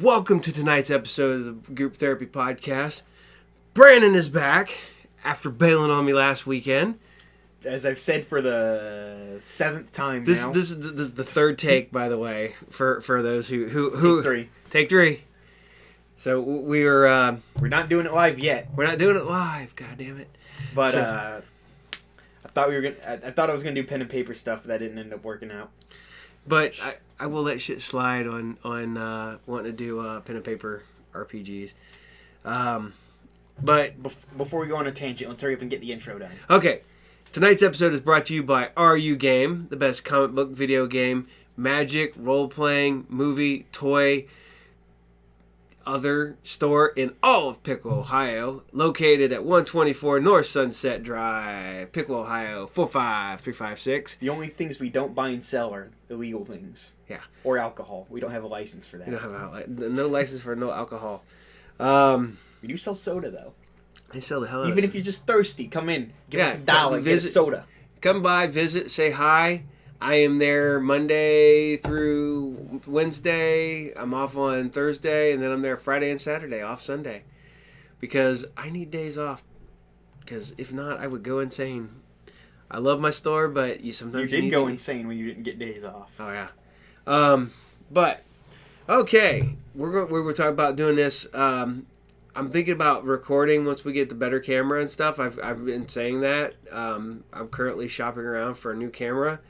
Welcome to tonight's episode of the Group Therapy Podcast. Brandon is back after bailing on me last weekend. As I've said for the 7th time now. This is the third take, by the way, for those who Take 3. Take 3. So we're not doing it live yet. We're not doing it live. God damn it! But I thought I was gonna do pen and paper stuff, but that didn't end up working out. But I will let shit slide on wanting to do pen and paper RPGs. But before we go on a tangent, let's hurry up and get the intro done. Okay. Tonight's episode is brought to you by RU Game, the best comic book video game, magic, role-playing, movie, toy, other store in all of Piqua, Ohio, located at 124 North Sunset Drive, Piqua, Ohio, 45356. The only things we don't buy and sell are illegal things. Yeah. Or alcohol. We don't have a license for that. We don't have no license for no alcohol. We do sell soda, though. They sell the hell out of Even if you're just thirsty, come in. Give us $1, get a soda. Come by, visit, say hi. I am there Monday through Wednesday. I'm off on Thursday, and then I'm there Friday and Saturday, off Sunday. Because I need days off. Because if not, I would go insane. I love my store, but sometimes you did go insane when you didn't get days off. Oh, yeah. But, okay. We're talking about doing this. I'm thinking about recording once we get the better camera and stuff. I've been saying that. I'm currently shopping around for a new camera.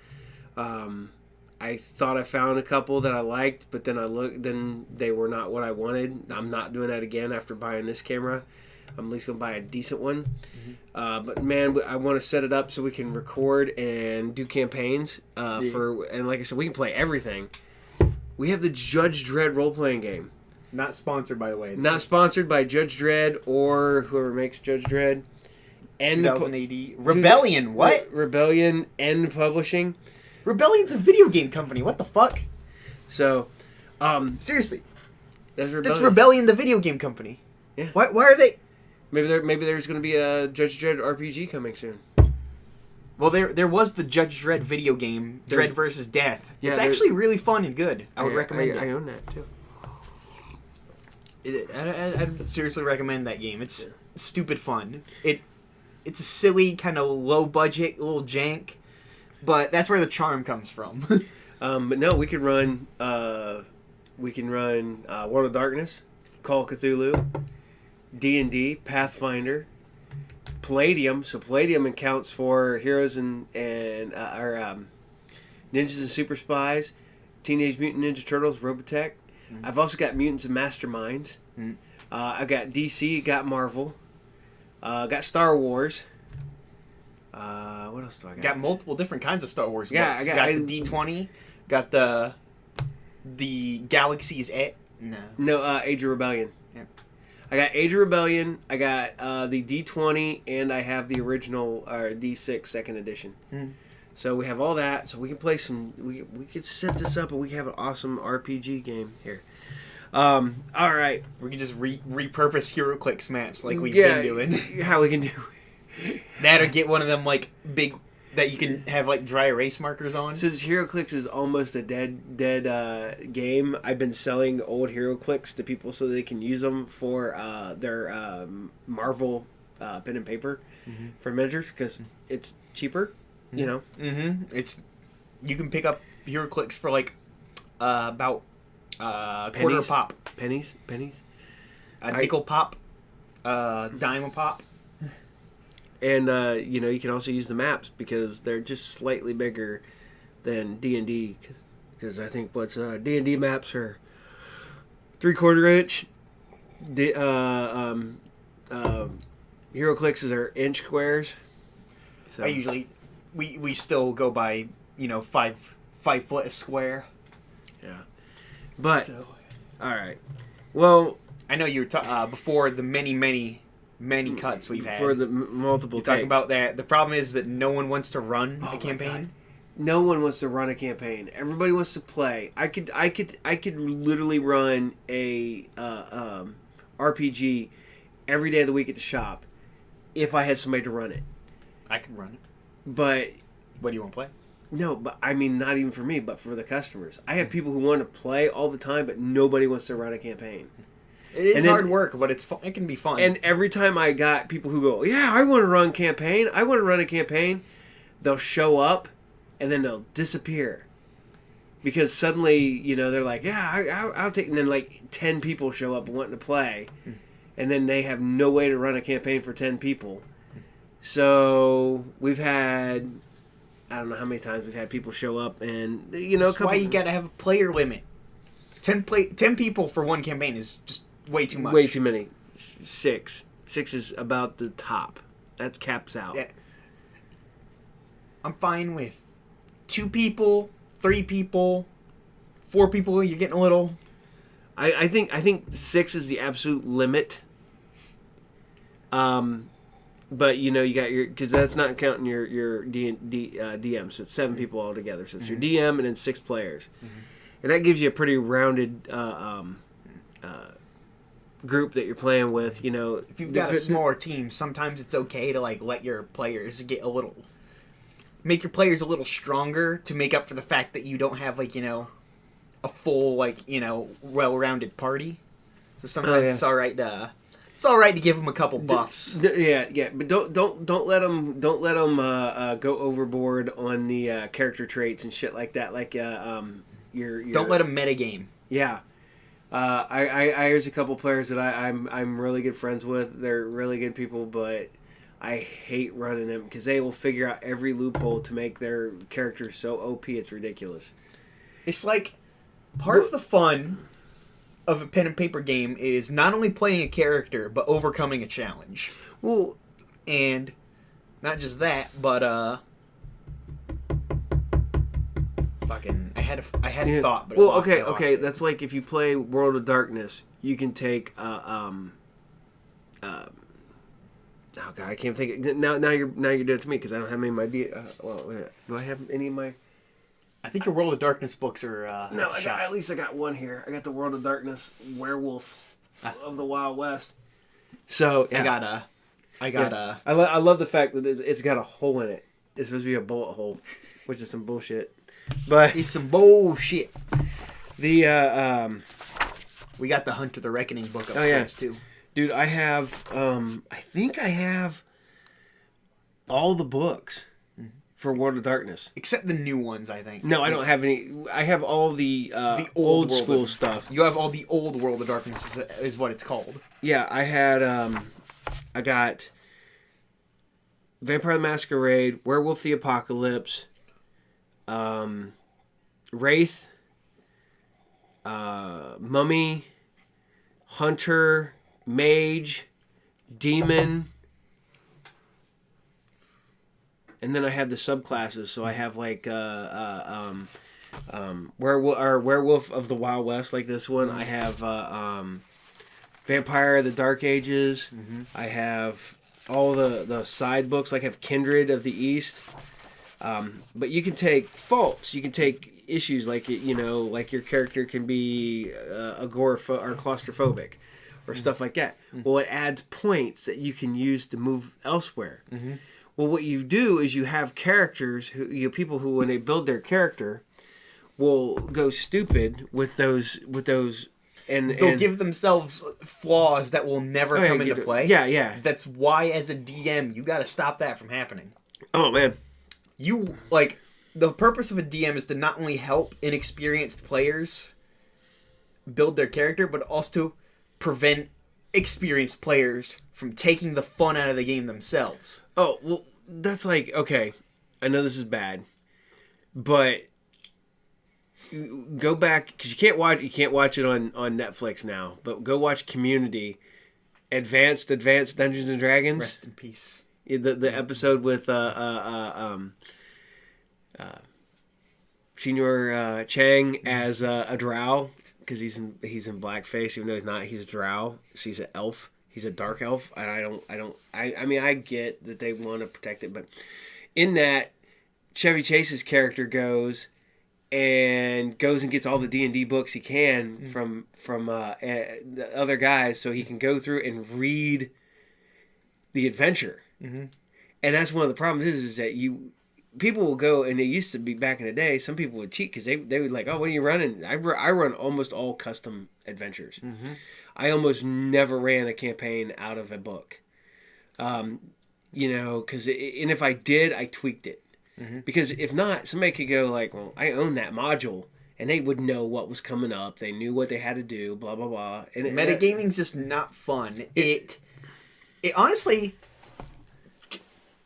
I thought I found a couple that I liked, but then they were not what I wanted. I'm not doing that again after buying this camera. I'm at least gonna buy a decent one. Mm-hmm. But man, I want to set it up so we can record and do campaigns. And like I said, we can play everything. We have the Judge Dredd role-playing game. Not sponsored, by the way. Not sponsored by Judge Dredd or whoever makes Judge Dredd. 2080. Rebellion, what? Rebellion End Publishing. Rebellion's a video game company. What the fuck? So, seriously. That's Rebellion. That's Rebellion, the video game company. Yeah. Why are they... Maybe there's going to be a Judge Dredd RPG coming soon. Well, there was the Judge Dredd video game, Dredd vs. Death. Yeah, it's actually really fun and good. I would recommend it. I own that, too. I'd seriously recommend that game. It's stupid fun. It's a silly, kind of low-budget little jank, but that's where the charm comes from. But no, we can run World of Darkness, Call of Cthulhu, D&D, Pathfinder, Palladium. So Palladium accounts for Heroes and Ninjas and Super Spies, Teenage Mutant Ninja Turtles, Robotech. Mm-hmm. I've also got Mutants and Masterminds. Mm-hmm. I got DC, got Marvel, got Star Wars. What else do I got? Got multiple different kinds of Star Wars books. I got the D20, got the Galaxy's Edge. No, Age of Rebellion. Yeah. I got Age of Rebellion, I got the D20, and I have the original D6 second edition. Mm. So we have all that, so we can play some. We could set this up, and we have an awesome RPG game here. All right, we can just repurpose HeroClix maps like we've been doing. How we can do that, or get one of them like big that you can have like dry erase markers on. Since HeroClix is almost a dead game, I've been selling old HeroClix to people so they can use them for their Marvel pen and paper for miniatures because it's cheaper. You know, you can pick up HeroClix for like about quarter pop, pennies, a nickel pop, dime a pop, and you can also use the maps because they're just slightly bigger than D&D because I think D&D maps are 3/4 inch. HeroClix are inch squares. So. I usually. We still go by 5 foot a square. Yeah, but all right. Well, I know you were before the many cuts we've had for the multiple. You're talking about that. The problem is that no one wants to run a campaign. No one wants to run a campaign. Everybody wants to play. I could literally run a RPG every day of the week at the shop if I had somebody to run it. I could run it. But what do you want to play? No, but I mean, not even for me, but for the customers. I have people who want to play all the time, but nobody wants to run a campaign. It is hard work, but it can be fun. And every time I got people who go, yeah, I want to run campaign. I want to run a campaign. They'll show up, and then they'll disappear. Because suddenly, you know, they're like, yeah, I'll take... And then, like, 10 people show up wanting to play. And then they have no way to run a campaign for 10 people. So, we've had... I don't know how many times we've had people show up and, you know... That's why you gotta have a player limit. 10 people for one campaign is just way too much. Way too many. 6. 6 is about the top. That caps out. Yeah. I'm fine with 2 people... 3 people, 4 people, you're getting a little... I think 6 is the absolute limit. But, you know, you got your... Because that's not counting your DM, so it's 7 people altogether. So it's your DM and then 6 players. And that gives you a pretty rounded group that you're playing with, you know. If you've got a smaller team, sometimes it's okay to, like, let your players get a little... Make your players a little stronger to make up for the fact that you don't have, like, you know, a full, like, you know, well-rounded party. So sometimes it's all right to give them a couple buffs. Yeah, but don't let them go overboard on the character traits and shit like that. Like your don't let them metagame. Yeah, there's a couple players that I'm really good friends with. They're really good people, but I hate running them because they will figure out every loophole to make their characters so OP it's ridiculous. It's like part of the fun of a pen and paper game is not only playing a character but overcoming a challenge. Well, and not just that, but fucking I had a thought, but okay, that's like if you play World of Darkness, you can take oh god, I can't think. Now you're doing it to me because I don't have any of my. Do I have any of my? I think your World of Darkness books are. No, at least I got one here. I got the World of Darkness Werewolf of the Wild West. So yeah. I love the fact that it's got a hole in it. It's supposed to be a bullet hole, which is some bullshit. But it's some bullshit. The we got the Hunter the Reckoning book upstairs too. Dude, I have, I think I have all the books for World of Darkness. Except the new ones, I think. No, I don't have any. I have all the old school stuff. You have all the old World of Darkness is what it's called. Yeah, I had, I got Vampire the Masquerade, Werewolf the Apocalypse, Wraith, Mummy, Hunter... Mage, Demon, and then I have the subclasses. So I have like Werewolf of the Wild West, like this one. I have Vampire of the Dark Ages. I have all the side books, like I have Kindred of the East. But you can take faults. You can take issues like like your character can be agoraphobic or claustrophobic. Or stuff like that. Well, it adds points that you can use to move elsewhere. Well, what you do is you have characters people who, when they build their character, will go stupid with those, and they'll give themselves flaws that will never come into play. Yeah. That's why, as a DM, you got to stop that from happening. Oh man, the purpose of a DM is to not only help inexperienced players build their character, but also prevent experienced players from taking the fun out of the game themselves. Oh, well, that's like, okay, I know this is bad, but go back, because you can't watch it on Netflix now, but go watch Community, Advanced Dungeons and Dragons. Rest in peace. The episode with Senior Chang as a drow. Because he's in blackface, even though he's not. He's a drow. So he's an elf. He's a dark elf. And I mean, I get that they want to protect it, but in that, Chevy Chase's character goes and gets all the D&D books he can from the other guys, so he can go through and read the adventure. And that's one of the problems is that people will go, and it used to be back in the day, some people would cheat because they would like, oh, what are you running? I run almost all custom adventures. Mm-hmm. I almost never ran a campaign out of a book. You know, and if I did, I tweaked it. Mm-hmm. Because if not, somebody could go like, well, I own that module. And they would know what was coming up. They knew what they had to do, blah, blah, blah. And Metagaming's just not fun. It honestly,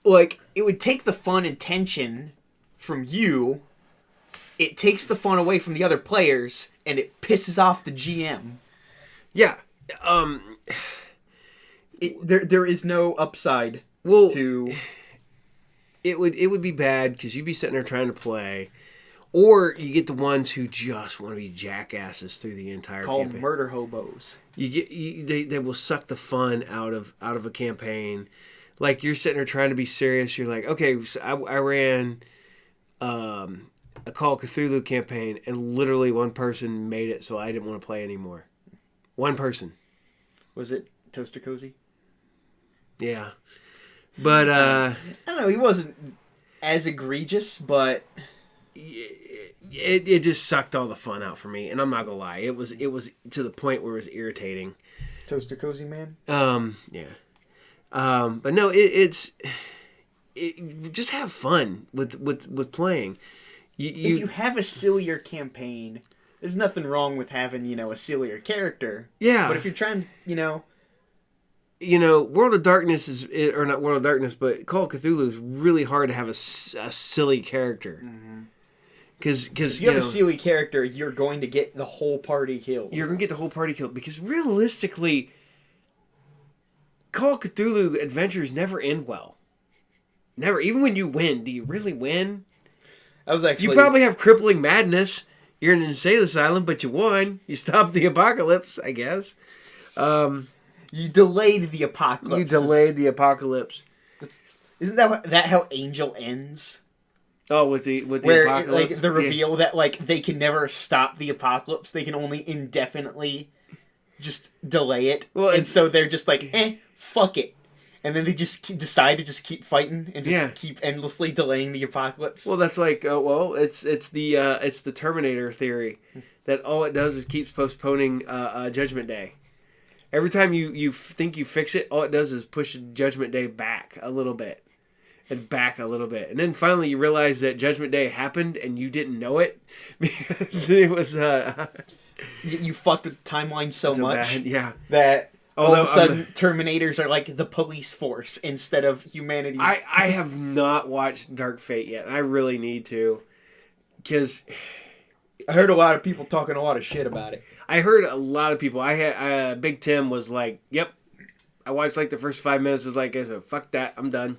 like, it would take the fun and tension from you. It takes the fun away from the other players, and it pisses off the GM. Yeah. There is no upside to... It would be bad because you'd be sitting there trying to play... Or you get the ones who just want to be jackasses through the entire Called campaign. murder hobos. They will suck the fun out of a campaign. Like you're sitting there trying to be serious. You're like, okay, so I ran a Call of Cthulhu campaign, and literally one person made it, so I didn't want to play anymore. One person. Was it Toaster Cozy? Yeah, but I don't know. He wasn't as egregious, but. It just sucked all the fun out for me, and I'm not gonna lie, it was to the point where it was irritating. Toaster Cozy Man. Yeah. But no, it's just have fun with playing. If you have a sillier campaign, there's nothing wrong with having a sillier character. Yeah. But if you're trying, World of Darkness or not World of Darkness, but Call of Cthulhu is really hard to have a silly character. Mm-hmm. Because if you have a silly character, you're going to get the whole party killed. You're going to get the whole party killed. Because realistically, Call of Cthulhu adventures never end well. Never. Even when you win, do you really win? You probably have crippling madness. You're in an insane asylum, but you won. You stopped the apocalypse, I guess. You delayed the apocalypse. Isn't that how Angel ends? Oh, with the apocalypse? Like the reveal that they can never stop the apocalypse. They can only indefinitely just delay it. Well, and so they're just like, fuck it. And then they just decide to just keep fighting and just keep endlessly delaying the apocalypse. Well, that's like, it's the Terminator theory that all it does is keeps postponing Judgment Day. Every time you think you fix it, all it does is push Judgment Day back a little bit. And back a little bit. And then finally you realize that Judgment Day happened and you didn't know it. Because it was... you fucked with the timeline so much that all of a sudden Terminators are like the police force instead of humanity. I have not watched Dark Fate yet. And I really need to. Because... I heard a lot of people talking a lot of shit about it. I heard a lot of people. I had Big Tim was like, yep. I watched like the first 5 minutes. Is like, I said, fuck that. I'm done.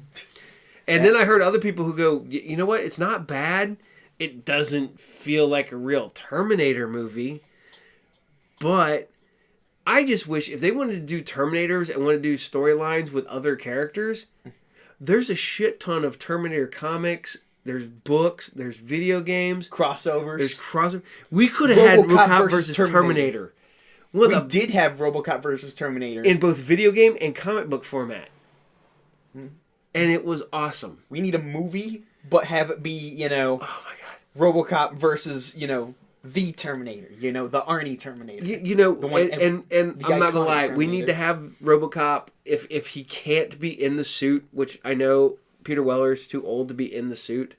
And then I heard other people who go, you know what? It's not bad. It doesn't feel like a real Terminator movie. But I just wish if they wanted to do Terminators and want to do storylines with other characters, there's a shit ton of Terminator comics. There's books. There's video games. Crossovers. We could have had RoboCop versus Terminator. We did have RoboCop versus Terminator. In both video game and comic book format. And it was awesome. We need a movie, but have it be, oh my god, RoboCop versus, the Terminator, the Arnie Terminator. The one, and I'm not gonna lie, Terminator. We need to have RoboCop if he can't be in the suit, which I know Peter Weller's too old to be in the suit.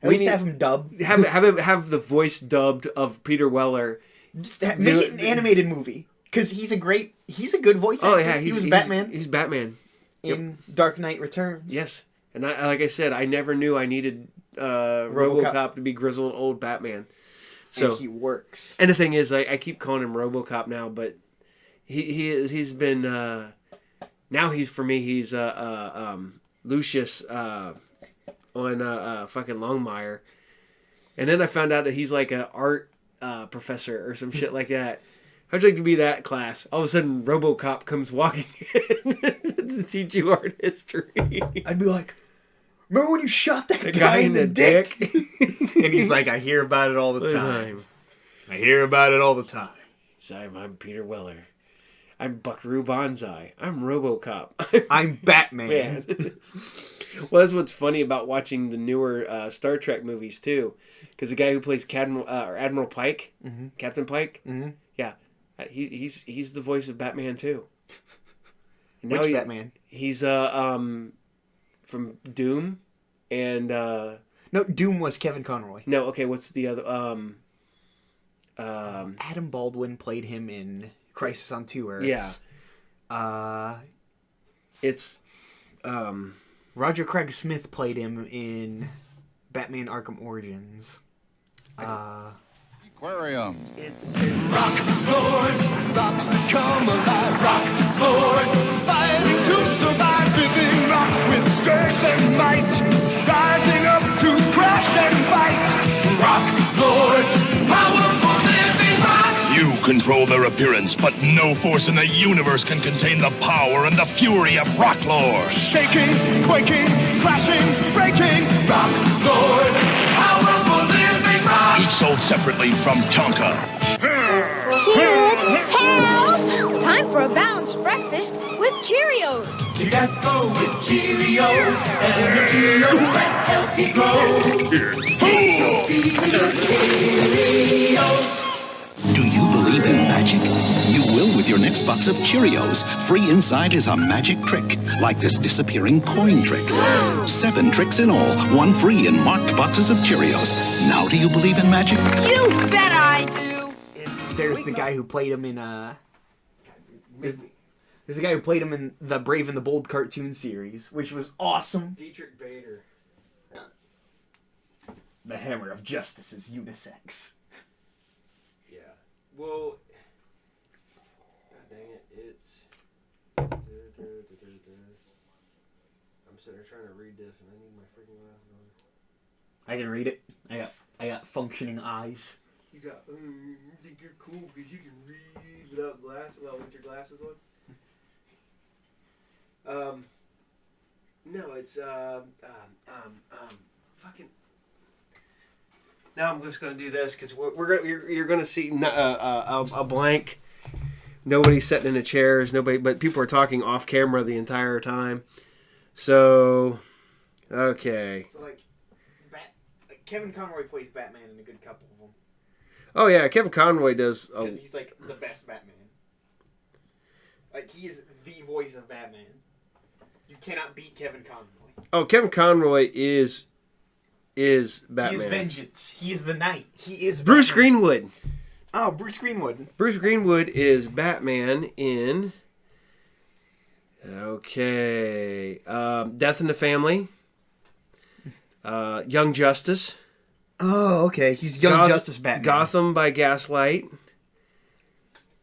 At least have him dubbed. Have the voice dubbed of Peter Weller. Just make it an animated movie because he's a good voice actor. Oh yeah, he was Batman. He's Batman. In Dark Knight Returns. Yes. And like I said, I never knew I needed RoboCop to be grizzled old Batman. So and he works. And the thing is, I keep calling him RoboCop now, but he's been now he's Lucius on fucking Longmire. And then I found out that he's like an art professor or some shit like that. How'd you like to be that class? All of a sudden, RoboCop comes walking in to teach you art history. I'd be like, remember when you shot that guy in the dick? And he's like, I hear about it all the time. I hear about it all the time. I'm Peter Weller. I'm Buckaroo Banzai. I'm RoboCop. I'm Batman. Well, that's what's funny about watching the newer Star Trek movies too, because the guy who plays Admiral Pike, Captain Pike, yeah, he's the voice of Batman too. And Which Batman? He's from Doom, and no, Doom was Kevin Conroy. no, okay, what's the other? Adam Baldwin played him in Crisis on Two Earths. Yeah. It's Roger Craig Smith played him in Batman Arkham Origins. Aquarium. it's Rock lords, rocks that come alive. Rock lords, fighting to survive. Living rocks with strength and might, rising up to crash and fight. Rock lords, powerful living rocks. You control their appearance, but no force in the universe can contain the power and the fury of Rock Lord. Shaking, quaking, crashing, breaking. Rock lords, powerful living rocks. Each sold separately from Tonka. Kids, help! Time for a balanced breakfast with Cheerios. You got to go with Cheerios, and the Cheerios that help you grow. Be your Cheerios. Do you believe in magic? You will with your next box of Cheerios. Free inside is a magic trick, like this disappearing coin trick. 7 tricks in all, 1 free in marked boxes of Cheerios. Now do you believe in magic? You bet I do. There's the guy who played him in There's the guy who played him in the Brave and the Bold cartoon series, which was awesome. Dietrich Bader. The Hammer of Justice is unisex. Yeah. Well, God dang it, it's. I'm sitting there trying to read this, and I need my freaking glasses on. I can read it. I got functioning eyes. You think you're cool because you can read without glasses? Well, with your glasses on. No, it's fucking. Now I'm just gonna do this because you're gonna see a blank. Nobody's sitting in the chairs. Nobody, but people are talking off camera the entire time. So, okay. It's like Kevin Conroy plays Batman in a good couple of them. Oh yeah, Kevin Conroy does. Because he's like the best Batman. Like he is the voice of Batman. You cannot beat Kevin Conroy. Oh, Kevin Conroy is Batman. He is vengeance. He is the knight. He is Bruce Batman. Greenwood. Oh, Bruce Greenwood. Bruce Greenwood is Batman in. Okay, Death in the Family. Young Justice. Oh, okay. He's Young Justice Batman. Gotham by Gaslight.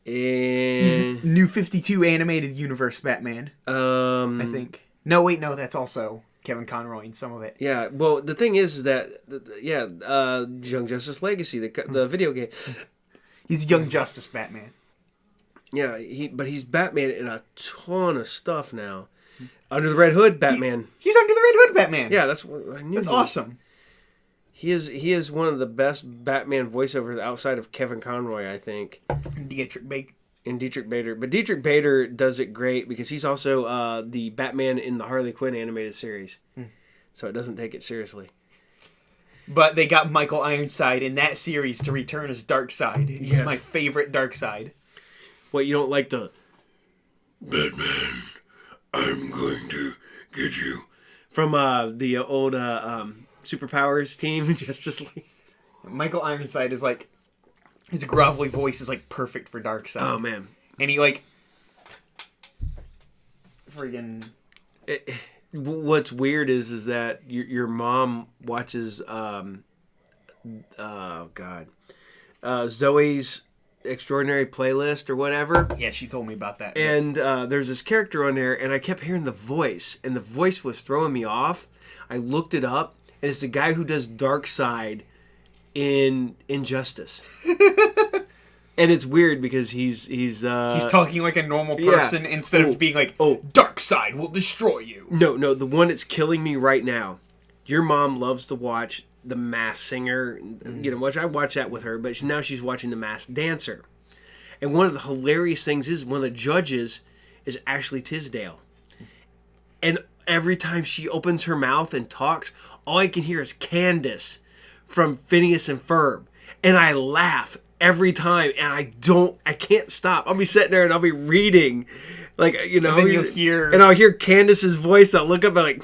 And He's New 52 animated universe Batman. I think. No, wait, no, that's also Kevin Conroy in some of it. Yeah, well, the thing is that Young Justice Legacy, the video game. He's Young Justice Batman. Yeah, he's Batman in a ton of stuff now. Under the Red Hood, Batman. He's Under the Red Hood Batman. Yeah, that's what I knew. That's awesome. He is one of the best Batman voiceovers outside of Kevin Conroy, I think. Dietrich Bader. But Dietrich Bader does it great because he's also the Batman in the Harley Quinn animated series. So it doesn't take it seriously. But they got Michael Ironside in that series to return as Darkseid. He's Yes. my favorite Darkseid. What, you don't like the Batman, I'm going to get you from the old Superpowers team, Justice League? Michael Ironside is like, his grovelly voice is like perfect for Darkseid. Oh, man. And he like, friggin'... What's weird is that your mom watches Zoe's Extraordinary Playlist or whatever. Yeah, she told me about that. And there's this character on there, and I kept hearing the voice, and the voice was throwing me off. I looked it up, and it's the guy who does Darkseid in Injustice. And it's weird because he's talking like a normal person instead of being like, Darkseid will destroy you. No, the one that's killing me right now. Your mom loves to watch The Masked Singer, which I watch that with her, but now she's watching The Masked Dancer. And one of the hilarious things is one of the judges is Ashley Tisdale. And every time she opens her mouth and talks, all I can hear is Candace from Phineas and Ferb. And I laugh every time, and I can't stop. I'll be sitting there and I'll be reading, like, And then you'll hear... And I'll hear Candace's voice. I'll look up and like...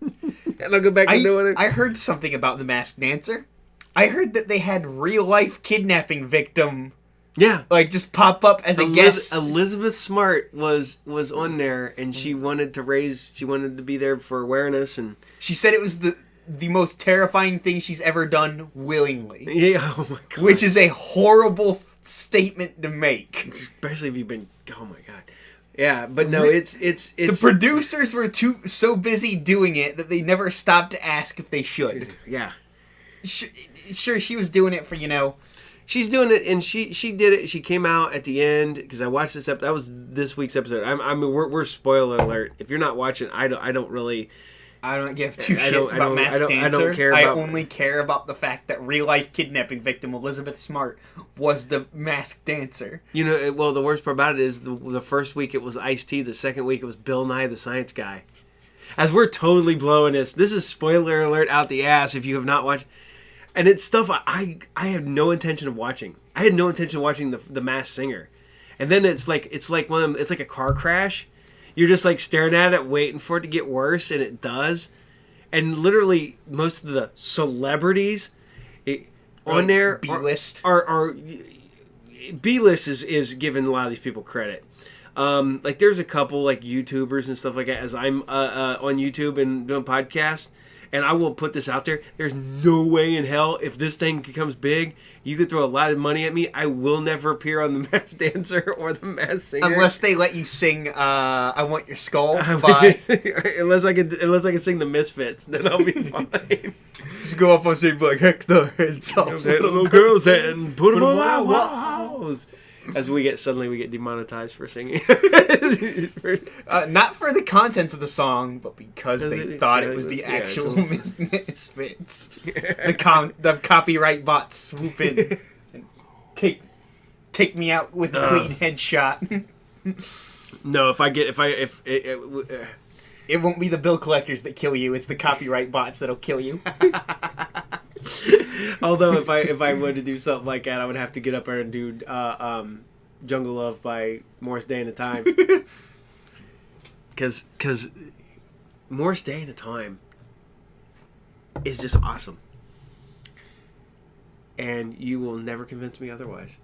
and I'll go back to doing it. I heard something about The Masked Dancer. I heard that they had real-life kidnapping victim... Yeah, like just pop up as a guest. Elizabeth Smart was on there, and she wanted to be there for awareness, and she said it was the most terrifying thing she's ever done willingly. Yeah, oh my god, which is a horrible statement to make, especially if you've been. Oh my god, yeah, but no, it's the producers were so busy doing it that they never stopped to ask if they should. Yeah, sure, she was doing it for She's doing it, and she did it. She came out at the end because I watched this episode. That was this week's episode. I mean, we're spoiler alert. If you're not watching, I don't give two shits about Masked Dancer. I don't care. I only care about the fact that real life kidnapping victim Elizabeth Smart was the Masked Dancer. You know, well, the worst part about it is the first week it was Ice-T. The second week it was Bill Nye the Science Guy. As we're totally blowing this is spoiler alert out the ass if you have not watched. And it's stuff I have no intention of watching. I had no intention of watching the Masked Singer, and then it's like one of them. It's like a car crash. You're just like staring at it, waiting for it to get worse, and it does. And literally, most of the celebrities on there B-list are B-list is giving a lot of these people credit. Like there's a couple like YouTubers and stuff like that. As I'm on YouTube and doing podcasts. And I will put this out there. There's no way in hell, if this thing becomes big, you could throw a lot of money at me. I will never appear on The Masked Dancer or The Masked Singer. Unless they let you sing I Want Your Skull by... unless I can sing The Misfits, then I'll be fine. Just go up on stage and be like, heck the heads off little girls and put them on our walls. As we suddenly get demonetized for singing. Not for the contents of the song, but because they thought it was the actual Misfits. The copyright bots swoop in and take me out with a clean headshot. No, it won't be the bill collectors that kill you. It's the copyright bots that'll kill you. Although if I were to do something like that, I would have to get up there and do Jungle Love by Morris Day and the Time. Because Morris Day and the Time is just awesome. And you will never convince me otherwise.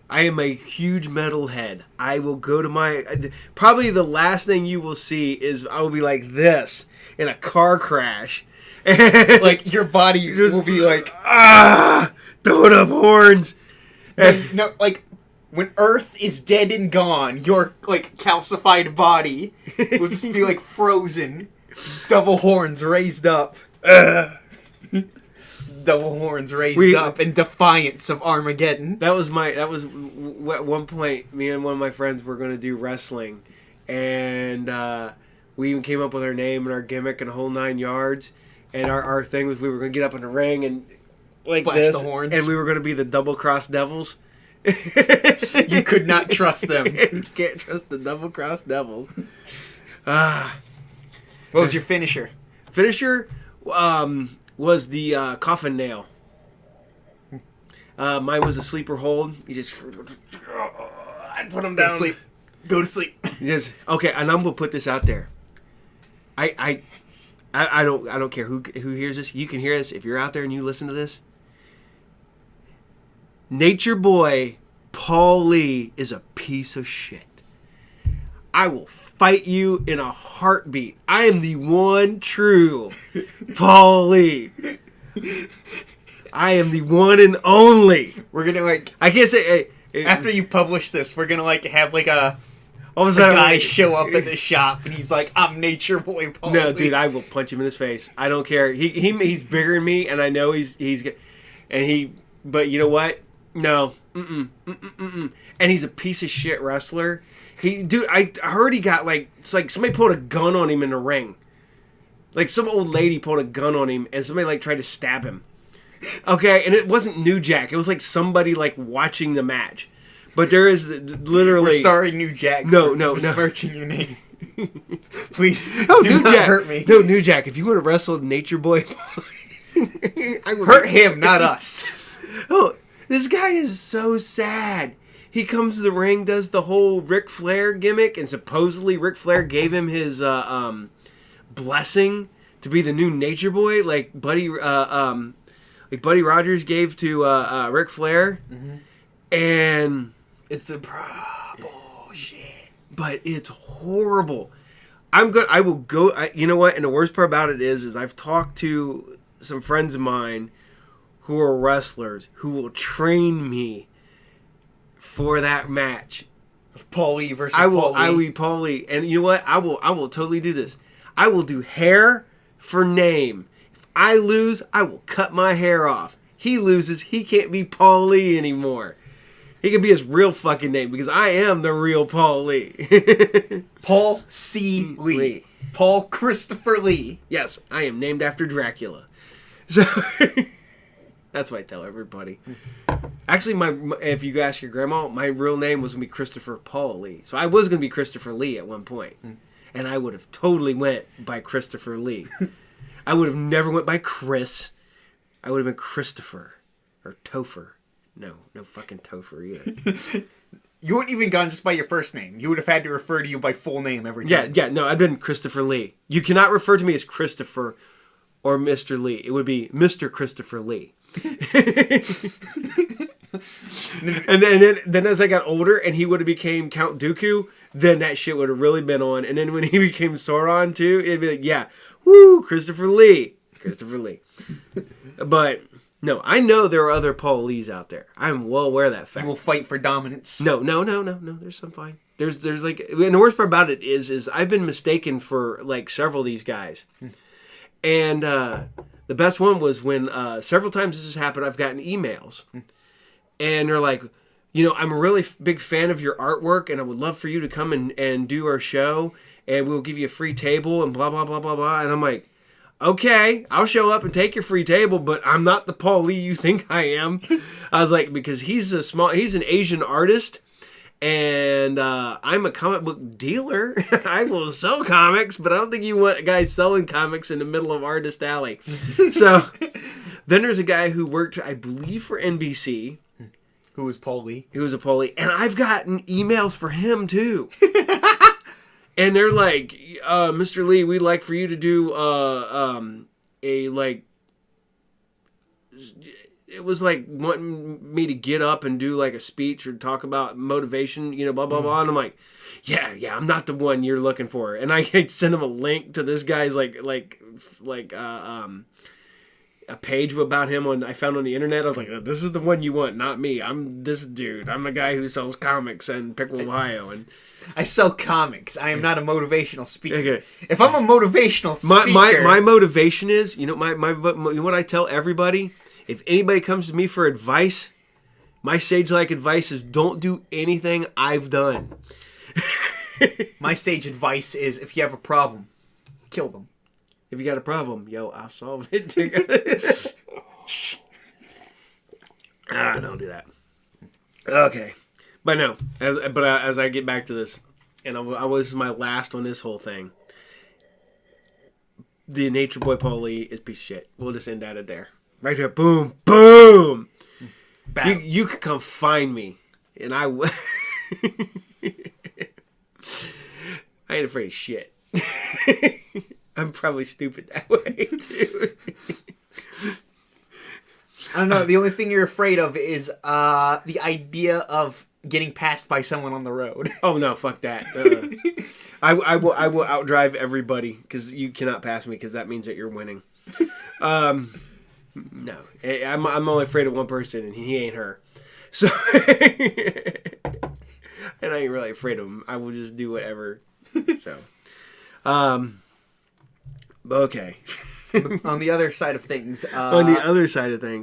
I am a huge metalhead. I will go to probably the last thing you will see is I will be like this in a car crash. Like your body will be like throwing up horns. No, like when Earth is dead and gone, your like calcified body will just be like frozen, double horns raised up, double horns raised up in defiance of Armageddon. That was at one point. Me and one of my friends were going to do wrestling, and we even came up with our name and our gimmick and a whole 9 yards. And our thing was we were going to get up in the ring and like flash this, the horns. and we were going to be the double-crossed devils. You could not trust them. You can't trust the double-crossed devils. What was your finisher? Finisher was the coffin nail. Mine was a sleeper hold. You just... I'd put him down. Go to sleep. Yes. Okay, and I'm going to put this out there. I don't care who hears this. You can hear this if you're out there and you listen to this. Nature Boy Paul Lee is a piece of shit. I will fight you in a heartbeat. I am the one true Paul Lee. I am the one and only. We're gonna I can't say after you publish this, we're gonna have a all of a sudden, guy show up at the shop and he's like, "I'm Nature Boy Paul." No, dude, I will punch him in his face. I don't care. He's bigger than me, and I know But you know what? No, and he's a piece of shit wrestler. I heard he got it's like somebody pulled a gun on him in the ring. Like some old lady pulled a gun on him, and somebody tried to stab him. Okay, and it wasn't New Jack. It was like somebody watching the match. But there is literally... We're sorry, New Jack. No. Besmirching your name. Please, Oh, do New not Jack. hurt me. No, New Jack. If you would have wrestled Nature Boy, I would Hurt him, not us. Oh, this guy is so sad. He comes to the ring, does the whole Ric Flair gimmick, and supposedly Ric Flair gave him his blessing to be the new Nature Boy, like Buddy Rogers gave to Ric Flair, and It's a bullshit. but it's horrible. I will go. You know what? And the worst part about it is I've talked to some friends of mine who are wrestlers who will train me for that match. Paulie versus I will Paulie. be Paulie, and you know what? I will totally do this. I will do hair for name. If I lose, I will cut my hair off. He loses, he can't be Paulie anymore. He can be his real fucking name because I am the real Paul Lee. Paul C. Lee. Lee. Paul Christopher Lee. Yes, I am named after Dracula. So that's what I tell everybody. Actually, if you ask your grandma, my real name was going to be Christopher Paul Lee. So I was going to be Christopher Lee at one point. And I would have totally went by Christopher Lee. I would have never went by Chris. I would have been Christopher. Or Topher. No fucking Topher either. You wouldn't even gone just by your first name. You would have had to refer to you by full name every time. No, I'd been Christopher Lee. You cannot refer to me as Christopher or Mr. Lee. It would be Mr. Christopher Lee. And then as I got older and he would have became Count Dooku, then that shit would have really been on. And then when he became Sauron too, it'd be like, yeah, woo, Christopher Lee. But no, I know there are other Paul Lees out there. I'm well aware of that fact. And we'll fight for dominance. No. There's some fine. There's like, and the worst part about it is I've been mistaken for like several of these guys, and the best one was when several times this has happened. I've gotten emails, and they're like, I'm a really big fan of your artwork, and I would love for you to come and do our show, and we'll give you a free table and blah blah blah blah blah. And I'm like, okay, I'll show up and take your free table, but I'm not the Paul Lee you think I am. I was like, because he's an Asian artist, and I'm a comic book dealer. I will sell comics, but I don't think you want a guy selling comics in the middle of Artist Alley. So then there's a guy who worked, I believe, for NBC. Who was Paul Lee? Who was a Paul Lee. And I've gotten emails for him, too. And they're like, Mr. Lee, we'd like for you to do it was like wanting me to get up and do like a speech or talk about motivation, blah, blah, blah. And I'm like, yeah, I'm not the one you're looking for. And I send him a link to this guy's a page about him I found on the internet. I was like, this is the one you want, not me. I'm this dude. I'm a guy who sells comics in Pickle, Ohio. And I sell comics. I am not a motivational speaker. Okay. If I'm a motivational speaker, my motivation is, what I tell everybody. If anybody comes to me for advice, my sage-like advice is don't do anything I've done. my sage advice is if you have a problem, kill them. If you got a problem, I'll solve it. Don't do that. Okay. But no, as I get back to this, and this is my last on this whole thing. The Nature Boy Paul Lee is a piece of shit. We'll just end at it there. Right there. Boom. Boom. You can come find me. And I ain't afraid of shit. I'm probably stupid that way, too. I don't know. The only thing you're afraid of is the idea of getting passed by someone on the road. Oh, no. Fuck that. I will outdrive everybody because you cannot pass me because that means that you're winning. No. I'm only afraid of one person, and he ain't her. So, and I ain't really afraid of him. I will just do whatever. So, okay. On the other side of things.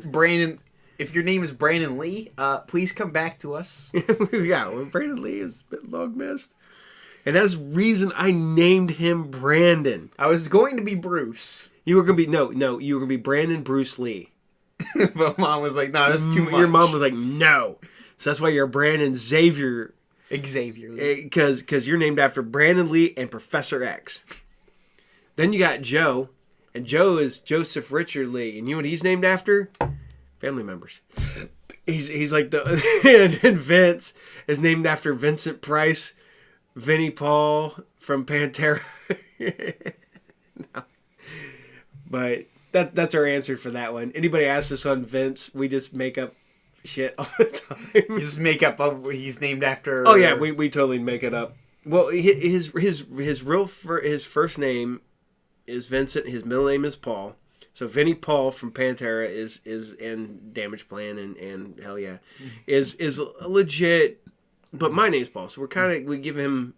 Brandon, if your name is Brandon Lee, please come back to us. Yeah, well, Brandon Lee is a bit long missed. And that's the reason I named him Brandon. I was going to be Bruce. You were going to be, you were going to be Brandon Bruce Lee. But Mom was like, no, that's too much. Your mom was like, no. So that's why you're Brandon Xavier Xavier Lee. Because you're named after Brandon Lee and Professor X. Then you got Joe, and Joe is Joseph Richard Lee, and you know what he's named after? Family members. He's like the and Vince is named after Vincent Price, Vinnie Paul from Pantera. No. But that's our answer for that one. Anybody asks us on Vince, we just make up shit all the time. You just make up he's named after. Oh yeah, we totally make it up. Well, his first name is Vincent. His middle name is Paul. So Vinnie Paul from Pantera is in Damage Plan and hell yeah, is legit. But my name's Paul, so we give him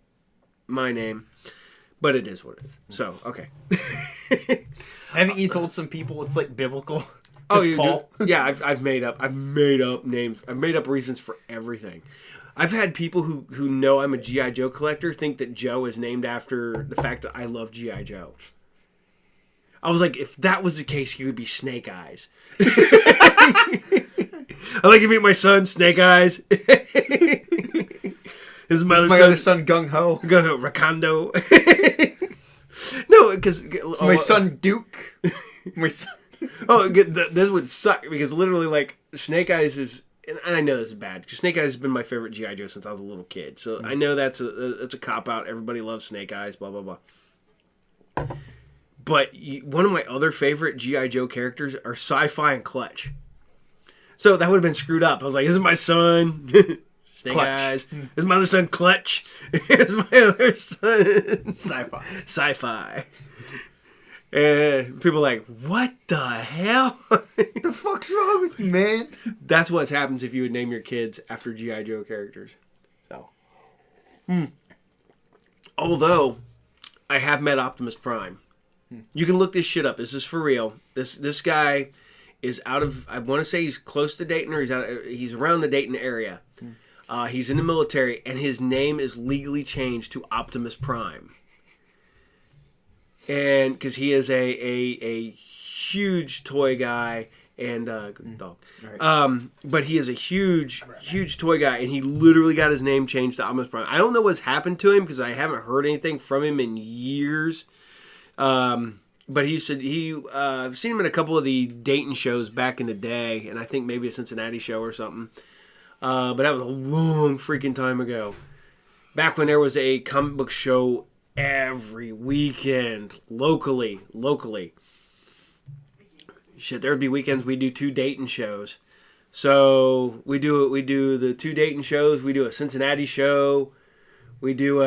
my name, but it is what it is. So okay. Haven't you told some people it's like biblical? Oh, you Paul? do? Yeah, I've made up names. I've made up reasons for everything. I've had people who know I'm a G.I. Joe collector think that Joe is named after the fact that I love G.I. Joe. I was like, if that was the case, he would be Snake Eyes. I'd like to meet my son, Snake Eyes. His my other son, Gung Ho. Rakondo. No, because... my son, Duke. My son... Oh, this would suck, because literally, like, Snake Eyes is... And I know this is bad, because Snake Eyes has been my favorite G.I. Joe since I was a little kid. So I know that's a cop-out. Everybody loves Snake Eyes, blah, blah, blah. But one of my other favorite G.I. Joe characters are Sci-Fi and Clutch. So that would have been screwed up. I was like, this is my son, Snake Clutch. Eyes. This is my other son, Clutch. This is my other son, Sci-Fi. Sci-Fi. And people are like, what the hell? The fuck's wrong with you, man? That's what happens if you would name your kids after G.I. Joe characters. So, Although, I have met Optimus Prime. You can look this shit up. This is for real. This guy is out of... I want to say he's close to Dayton, or he's around the Dayton area. He's in the military, and his name is legally changed to Optimus Prime. And because he is a huge toy guy and good dog, right. But he is a huge toy guy, and he literally got his name changed to Optimus Prime. I don't know what's happened to him because I haven't heard anything from him in years. But he said I've seen him in a couple of the Dayton shows back in the day, and I think maybe a Cincinnati show or something. But that was a long freaking time ago. Back when there was a comic book show every weekend locally. Shit, there would be weekends we do 2 Dayton shows. So we do the 2 Dayton shows. We do a Cincinnati show. We do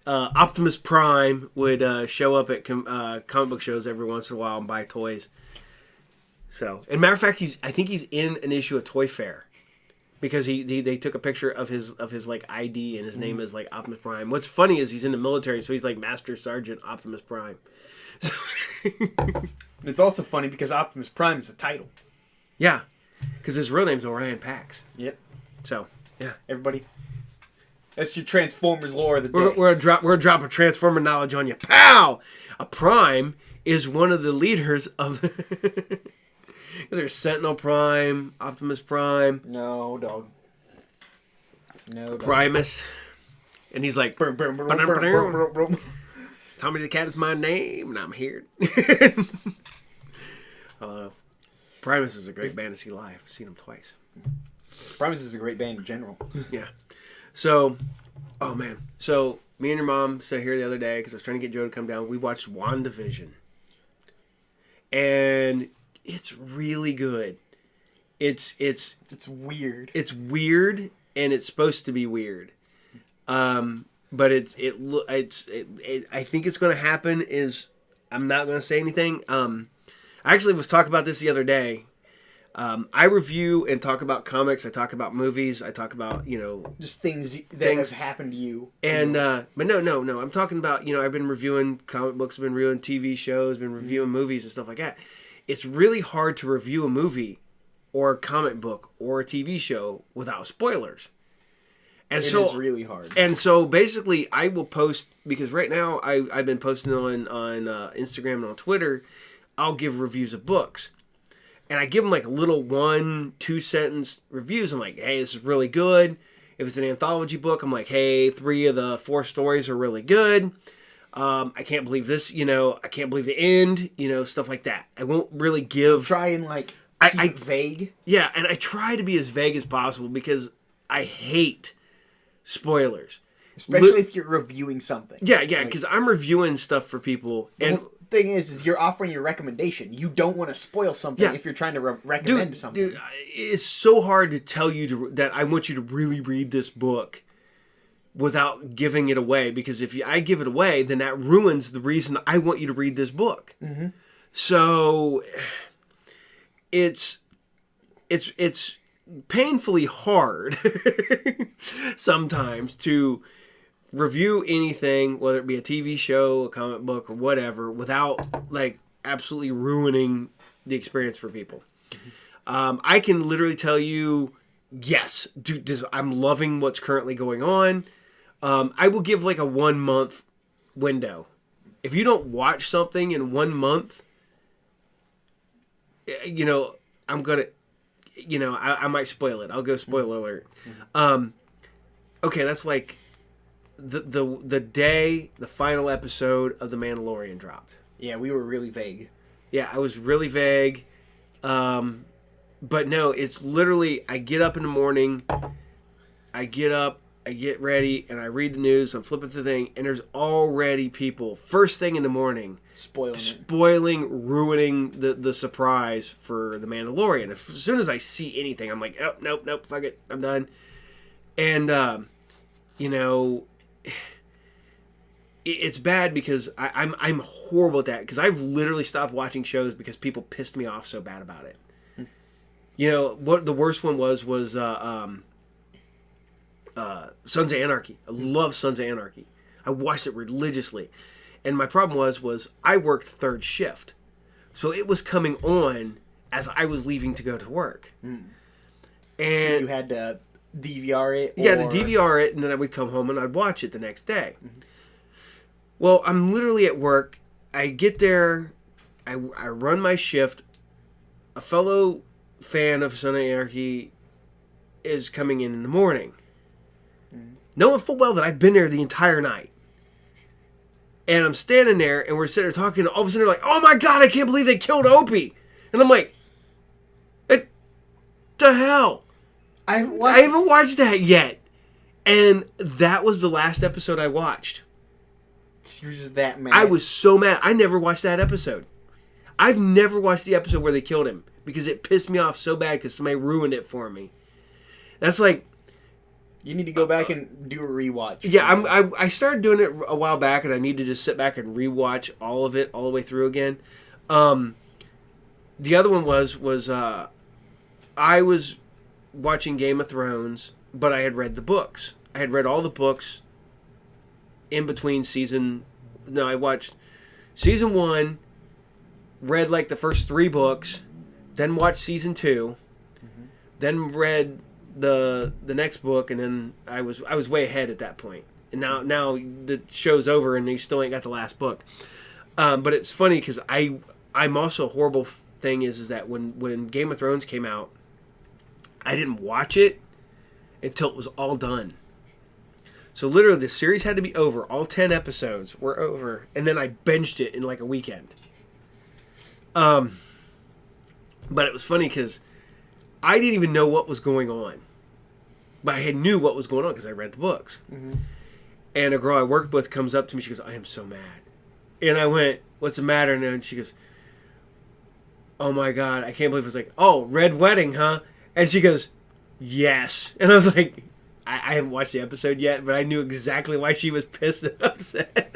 Optimus Prime would show up at comic book shows every once in a while and buy toys. So, and matter of fact, I think he's in an issue of Toy Fair. Because they took a picture of his like ID, and his name is like Optimus Prime. What's funny is he's in the military, so he's like Master Sergeant Optimus Prime. It's also funny because Optimus Prime is a title. Yeah, because his real name's Orion Pax. Yep. So yeah, everybody, that's your Transformers lore of the day. We're gonna drop a Transformer knowledge on you. Pow! A Prime is one of the leaders of. There's Sentinel Prime, Optimus Prime. No, dog. Primus. And he's like, Tommy the Cat is my name, and I'm here. Primus is a great band to see live. I've seen them twice. Primus is a great band in general. Yeah. So, oh man. So, me and your mom sat here the other day, because I was trying to get Joe to come down. We watched WandaVision. And... it's really good. It's weird. It's weird, and it's supposed to be weird. But I think it's going to happen. I'm not going to say anything. I actually was talking about this the other day. I review and talk about comics. I talk about movies. I talk about just things that have happened to you. And but no. I'm talking about I've been reviewing comic books. I've been reviewing TV shows. Been reviewing movies and stuff like that. It's really hard to review a movie or a comic book or a TV show without spoilers. And it is really hard. And so basically I will post, because right now I've been posting on Instagram and on Twitter, I'll give reviews of books. and I give them like little 1-2 sentence reviews. I'm like, hey, this is really good. If it's an anthology book, I'm like, hey, 3 of the 4 stories are really good. I can't believe this, I can't believe the end, stuff like that. I won't really give... Try and, like, keep it vague. Yeah, and I try to be as vague as possible because I hate spoilers. Especially if you're reviewing something. Yeah, because I'm reviewing stuff for people. And the thing is you're offering your recommendation. You don't want to spoil something if you're trying to recommend something. Dude, it's so hard to tell you that I want you to really read this book without giving it away, because if I give it away, then that ruins the reason I want you to read this book. Mm-hmm. So it's painfully hard sometimes to review anything, whether it be a TV show, a comic book, or whatever, without like absolutely ruining the experience for people. Mm-hmm. I can literally tell you, yes, dude, I'm loving what's currently going on. I will give like a 1 month window. If you don't watch something in 1 month, I'm gonna, I might spoil it. I'll go spoiler alert. Okay, that's like the day the final episode of The Mandalorian dropped. Yeah, we were really vague. Yeah, I was really vague. But no, it's literally, I get up in the morning, I get ready, and I read the news, I'm flipping through the thing, and there's already people, first thing in the morning, spoiling, ruining the surprise for The Mandalorian. As soon as I see anything, I'm like, oh, nope, fuck it, I'm done. And, it's bad because I'm horrible at that, because I've literally stopped watching shows because people pissed me off so bad about it. What the worst one was Sons of Anarchy. I love Sons of Anarchy. I watched it religiously. And my problem was I worked third shift. So it was coming on as I was leaving to go to work. And so you had to DVR it? Yeah, to DVR it, and then I would come home and I'd watch it the next day. Mm-hmm. Well, I'm literally at work. I get there. I run my shift. A fellow fan of Son of Anarchy is coming in the morning. Knowing full well that I've been there the entire night. And I'm standing there, and we're sitting there talking, and all of a sudden they're like, oh my god, I can't believe they killed Opie. And I'm like, what the hell? I haven't watched that yet. And that was the last episode I watched. You were just that mad. I was so mad. I never watched that episode. I've never watched the episode where they killed him, because it pissed me off so bad because somebody ruined it for me. That's like... You need to go back and do a rewatch. Yeah, I started doing it a while back, and I need to just sit back and rewatch all of it all the way through again. The other one was I was watching Game of Thrones, but I had read the books. I had read all the books in between season... No, I watched season 1, read like the first 3 books, then watched season 2, then read the next book, and then I was way ahead at that point. And now the show's over and they still ain't got the last book. But it's funny because I'm also a horrible thing is that when Game of Thrones came out, I didn't watch it until it was all done. So literally the series had to be over. All 10 episodes were over, and then I binged it in like a weekend. But it was funny because I didn't even know what was going on. But I knew what was going on because I read the books. Mm-hmm. And a girl I worked with comes up to me. She goes, I am so mad. And I went, what's the matter? And then she goes, oh my God, I can't believe it. Was like, oh, Red Wedding, huh? And she goes, yes. And I was like, I haven't watched the episode yet, but I knew exactly why she was pissed and upset.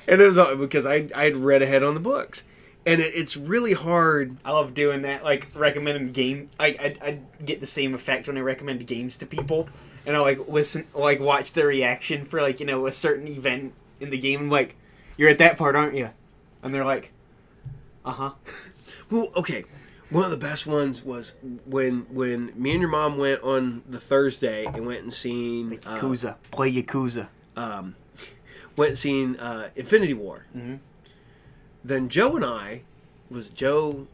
And it was all because I had read ahead on the books. And it's really hard. I love doing that, like recommending game. I get the same effect when I recommend games to people, and I like listen, like watch their reaction for like a certain event in the game. I'm like, you're at that part, aren't you? And they're like, uh-huh. Well, okay. One of the best ones was when me and your mom went on the Thursday and went and seen Yakuza. Play Yakuza. Went and seen Infinity War. Mm-hmm. Then Joe and I was Joe,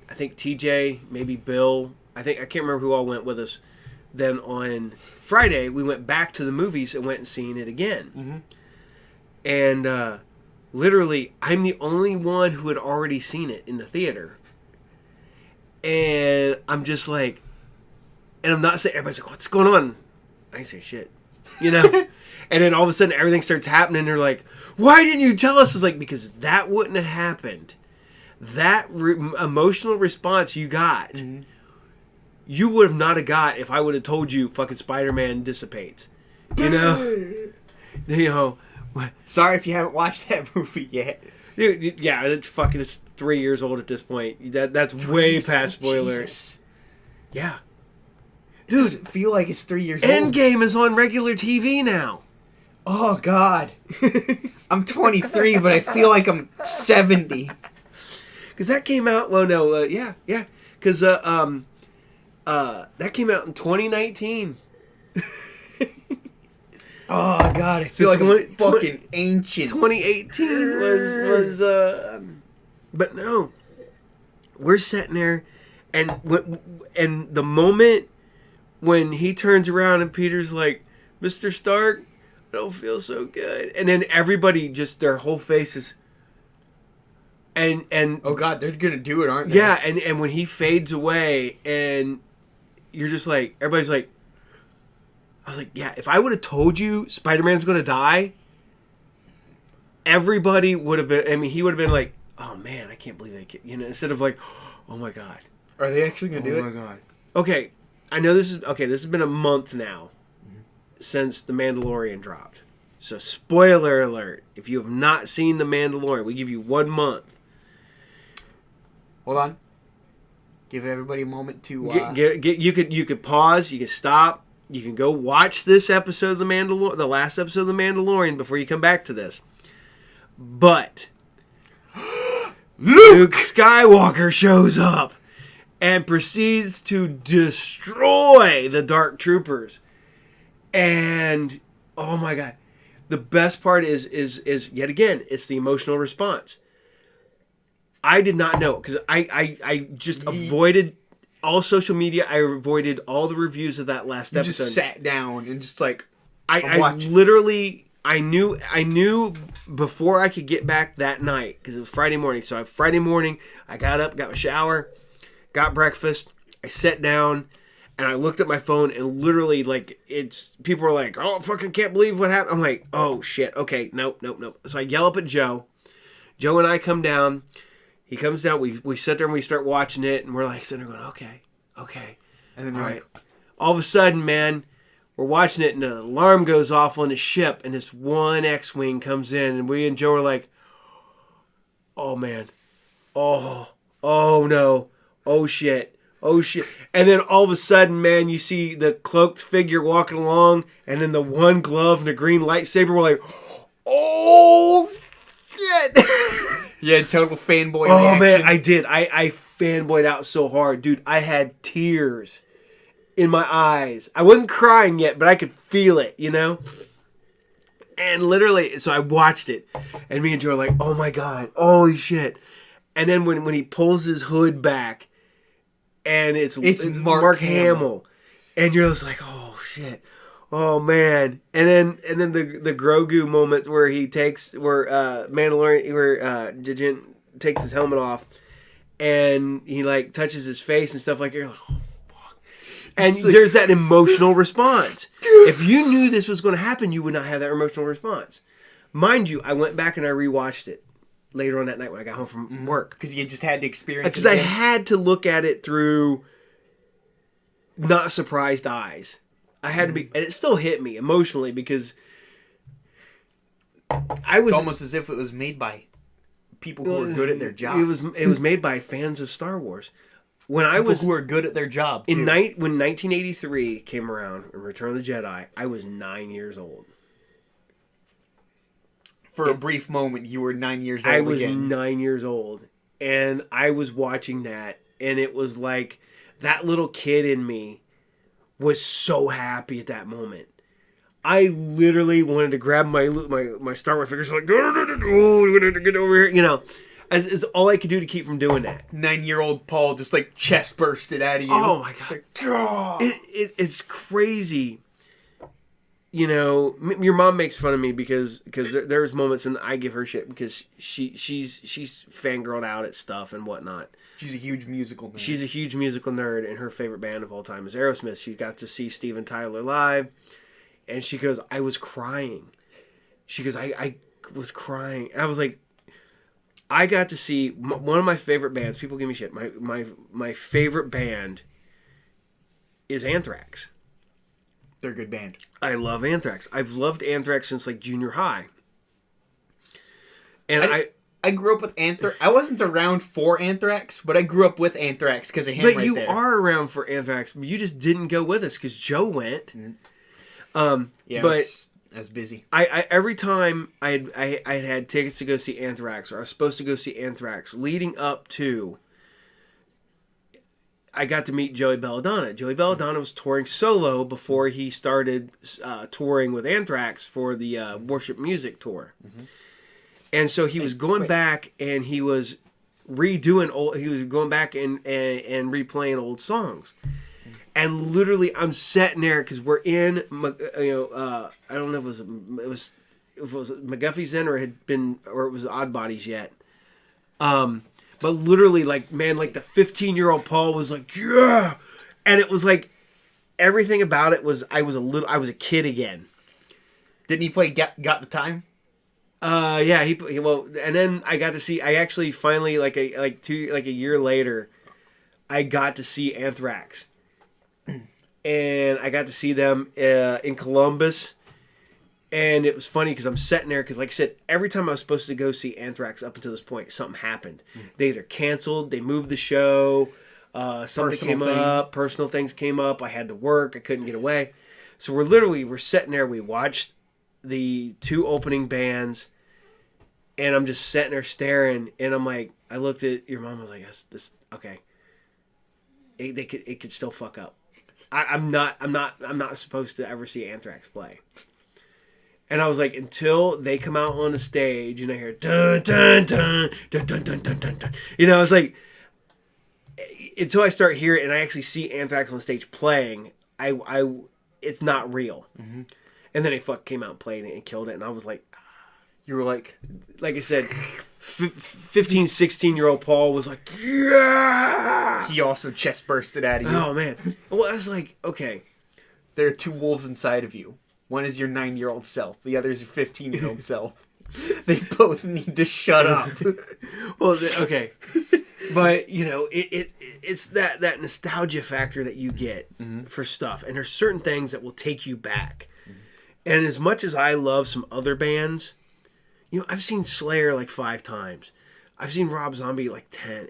I think TJ, maybe Bill. I can't remember who all went with us. Then on Friday, we went back to the movies and went and seen it again. Mm-hmm. And literally, I'm the only one who had already seen it in the theater. And I'm just like, and I'm not saying, everybody's like, what's going on? I ain't say shit, you know? And then all of a sudden, everything starts happening. They're like, why didn't you tell us? It's like, because that wouldn't have happened. That emotional response you got, you would have not have got if I would have told you fucking Spider-Man dissipates. You know? Sorry if you haven't watched that movie yet. Dude, yeah, it's 3 years old at this point. That's way past spoilers. Jesus. Yeah. Dude, it doesn't feel like it's 3 years old. Endgame is on regular TV now. Oh, God. I'm 23, but I feel like I'm 70. Because that came out, yeah. Because that came out in 2019. Oh, God, I feel like I'm fucking ancient. 2018 was but no. We're sitting there, and the moment when he turns around and Peter's like, Mr. Stark, I don't feel so good. And then everybody just, their whole faces. And oh, God, they're going to do it, aren't they? Yeah, and when he fades away, and you're just like, everybody's like, I was like, yeah, if I would have told you Spider-Man's going to die, everybody would have been, I mean, he would have been like, oh, man, I can't believe they killed, you know, instead of like, oh, my God. Are they actually going to do it? Oh, my God. Okay, I know this has been a month now since The Mandalorian dropped. So, spoiler alert, if you have not seen The Mandalorian, we give you 1 month. Hold on. Give everybody a moment to... You could pause, you could stop, you can go watch this episode of the last episode of The Mandalorian before you come back to this. But Luke Skywalker shows up and proceeds to destroy the Dark Troopers. And oh my God, the best part is yet again, it's the emotional response. I did not know, because I just avoided all social media. I avoided all the reviews of that last episode. Just sat down and just like I literally I knew before I could get back that night, because it was Friday morning. So Friday morning I got up, got my shower, got breakfast, I sat down, and I looked at my phone, and literally, like, people were like, oh, fucking can't believe what happened. I'm like, oh shit, okay, nope. So I yell up at Joe. Joe and I come down. He comes down, we sit there and we start watching it, and we're like sitting there going, okay. And then all right. All of a sudden, man, we're watching it, and an alarm goes off on the ship, and this one X-Wing comes in, and we and Joe are like, oh man, oh no, oh shit. And then all of a sudden, man, you see the cloaked figure walking along, and then the one glove and the green lightsaber, we're like, oh shit. Yeah, total fanboy reaction. Oh, man, I did. I fanboyed out so hard. Dude, I had tears in my eyes. I wasn't crying yet, but I could feel it, you know? And literally, so I watched it, and me and Joe are like, oh my God, holy shit. And then when he pulls his hood back, and it's Mark Hamill, and you're just like, oh shit. Oh man. And then the Grogu moment where Mandalorian takes his helmet off and he like touches his face and stuff like that. You're like, oh fuck. And there's that emotional response. If you knew this was going to happen, you would not have that emotional response. Mind you, I went back and I rewatched it later on that night when I got home from work. Because you just had to experience it. Because I had to look at it through not surprised eyes. I had to be, and it still hit me emotionally because It's almost as if it was made by people who are good at their job. It was made by fans of Star Wars. When people who are good at their job. When 1983 came around, in Return of the Jedi, I was 9 years old. For a brief moment, you were 9 years old. I was 9 years old, and I was watching that, and it was like that little kid in me was so happy at that moment. I literally wanted to grab my Star Wars figures, like, we're going to get over here, you know. It's all I could do to keep from doing that. 9-year-old Paul just like chest bursted out of you. Oh my god! It's like, God. It's crazy. You know, your mom makes fun of me because there's moments and I give her shit because she's fangirled out at stuff and whatnot. She's a huge musical nerd. She's a huge musical nerd, and her favorite band of all time is Aerosmith. She got to see Steven Tyler live, and she goes, "I was crying." She goes, "I was crying." And I was like, I got to see one of my favorite bands. People give me shit. My favorite band is Anthrax. They're a good band. I love Anthrax. I've loved Anthrax since like junior high. And I grew up with Anthrax. I wasn't around for Anthrax, but I grew up with Anthrax because of him. But you are around for Anthrax. You just didn't go with us because Joe went. Mm-hmm. Yeah, but I was busy. I every time I had tickets to go see Anthrax, or I was supposed to go see Anthrax, leading up to, I got to meet Joey Belladonna. Joey Belladonna was touring solo before he started touring with Anthrax for the Worship Music tour. Mm-hmm. And so he was going back and he was redoing old. He was going back and replaying old songs. And literally, I'm sitting there because we're in, I don't know if it was McGuffey's Inn or it was Odd Bodies yet. But literally, like, man, like the 15-year-old Paul was like, yeah, and it was like everything about it was I was a kid again. Didn't he play Got the Time? Yeah, and then I got to see. I actually finally like a year later, I got to see Anthrax. And I got to see them in Columbus. And it was funny because I'm sitting there because, like I said, every time I was supposed to go see Anthrax up until this point, something happened. They either canceled, they moved the show, something came up, personal things came up, I had to work, I couldn't get away. So we're sitting there, we watched the two opening bands, and I'm just sitting there staring, and I'm like, I looked at your mom, I was like, this okay. It could still fuck up. I'm not supposed to ever see Anthrax play. And I was like, until they come out on the stage and I hear dun dun dun dun dun dun dun dun dun. You know, it's like until I start hearing and I actually see Anthrax on stage playing, it's not real. Mm-hmm. And then they came out and played it and killed it, and I was like, you were like I said, 15, 16-year-old Paul was like, yeah. He also chest bursted out of you. Oh man. Well, I was like, okay. There are two wolves inside of you. One is your 9-year-old self. The other is your 15-year-old self. They both need to shut up. Well, okay. But, you know, it's that nostalgia factor that you get for stuff. And there's certain things that will take you back. Mm-hmm. And as much as I love some other bands, you know, I've seen Slayer like 5 times. I've seen Rob Zombie like 10.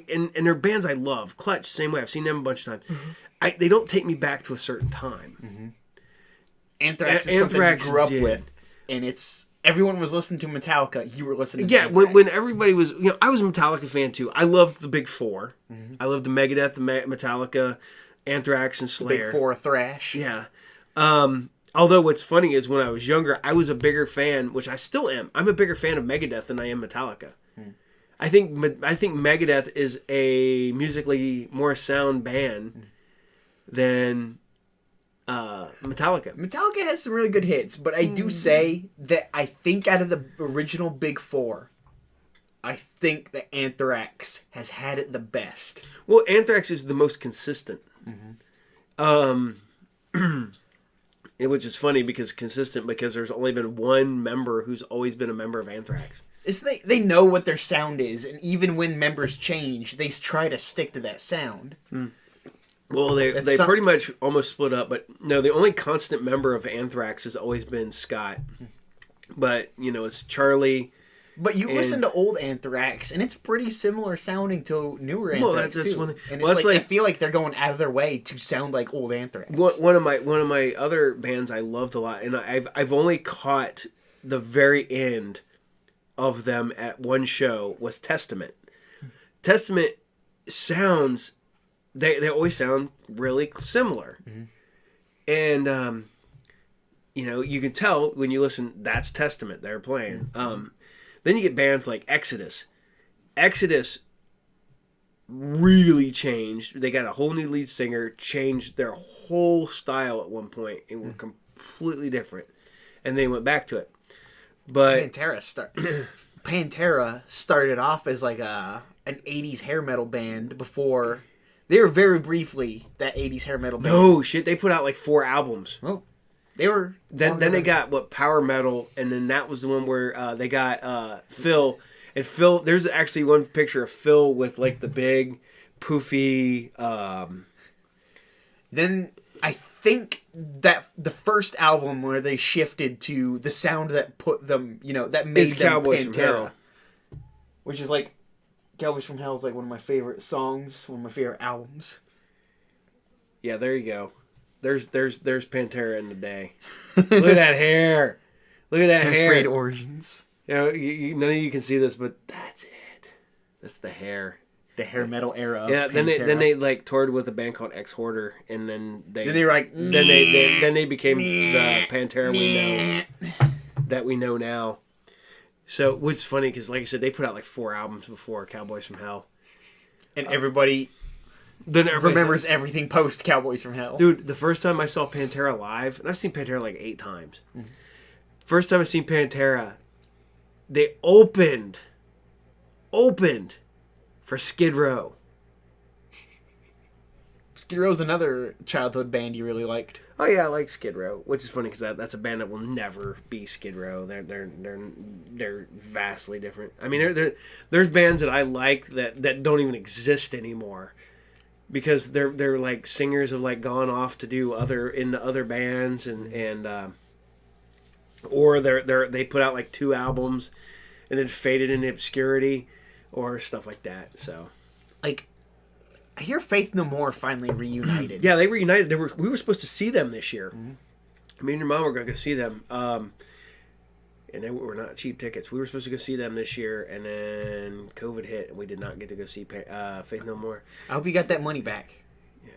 And they're bands I love. Clutch, same way. I've seen them a bunch of times. Mm-hmm. They don't take me back to a certain time. Mm-hmm. Anthrax is something you grew up with, and it's everyone was listening to Metallica. You were listening to Anthrax. when everybody was, you know, I was a Metallica fan too. I loved the Big Four. Mm-hmm. I loved the Megadeth, the Metallica, Anthrax, and Slayer. The Big Four of thrash. Yeah. Although what's funny is when I was younger, I was a bigger fan, which I still am. I'm a bigger fan of Megadeth than I am Metallica. I think Megadeth is a musically more sound band than Metallica. Metallica has some really good hits, but I do say that I think out of the original Big Four, I think that Anthrax has had it the best. Well, Anthrax is the most consistent. Which is funny because there's only been one member who's always been a member of Anthrax. They know what their sound is, and even when members change, they try to stick to that sound. Well, they pretty much almost split up, but no, the only constant member of Anthrax has always been Scott. But, you know, it's Charlie. But you listen to old Anthrax, and it's pretty similar sounding to newer Anthrax, that's too. one thing. And it's I feel like they're going out of their way to sound like old Anthrax. One of my other bands I loved a lot, and I've only caught the very end of them at one show, was Testament. Testament sounds... They always sound really similar. And, you know, you can tell when you listen, that's Testament they're playing. Then you get bands like Exodus. Exodus really changed. They got a whole new lead singer, changed their whole style at one point, and were completely different. And they went back to it. But Pantera started off as like an 80s hair metal band before. They were very briefly that 80s hair metal band. no shit, they put out like 4 albums. Oh, they were. Then they got power metal, and then that was the one where they got Phil. And Phil, there's actually one picture of Phil with like the big poofy. Then I think that the first album where they shifted to the sound that put them, that made Is them Cowboys from Pantera, Hell. which is like Cowboys from Hell is like one of my favorite songs, one of my favorite albums. Yeah, there you go. There's Pantera in the day. Look at that hair. Look at that hair. Raid Origins. None of you can see this, but that's it. That's the hair. The hair metal era. Of Yeah. Pantera. Then they like toured with a band called Ex Hoarder, and then they were like, then they became the Pantera we know now. So what's funny because like I said, they put out like 4 albums before Cowboys from Hell, and everybody remembers everything post Cowboys from Hell. Dude, the first time I saw Pantera live, and I've seen Pantera like 8 times. Mm-hmm. First time I seen Pantera, they opened for Skid Row. Skid Row's another childhood band you really liked. Oh yeah, I like Skid Row, which is funny because that's a band that will never be Skid Row. They're vastly different. I mean, there's bands that I like that don't even exist anymore because they're like singers have like gone off to do other bands and or they put out like 2 albums and then faded into obscurity or stuff like that. So like. I hear Faith No More finally reunited. Yeah, they reunited. We were supposed to see them this year. Mm-hmm. Me and your mom were going to go see them. And they were not cheap tickets. We were supposed to go see them this year, and then COVID hit, and we did not get to go see Faith No More. I hope you got that money back. Yeah,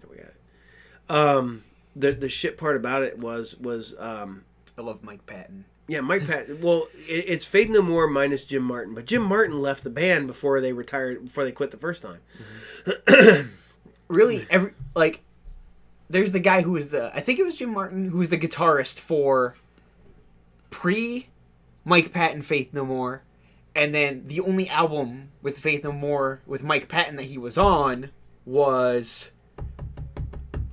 we got it. The shit part about it was I love Mike Patton. Yeah, Mike Patton. Well, it's Faith No More minus Jim Martin, but Jim Martin left the band before they quit the first time. Mm-hmm. Really, there's the guy who was I think it was Jim Martin, who was the guitarist for pre-Mike Patton Faith No More, and then the only album with Faith No More with Mike Patton that he was on was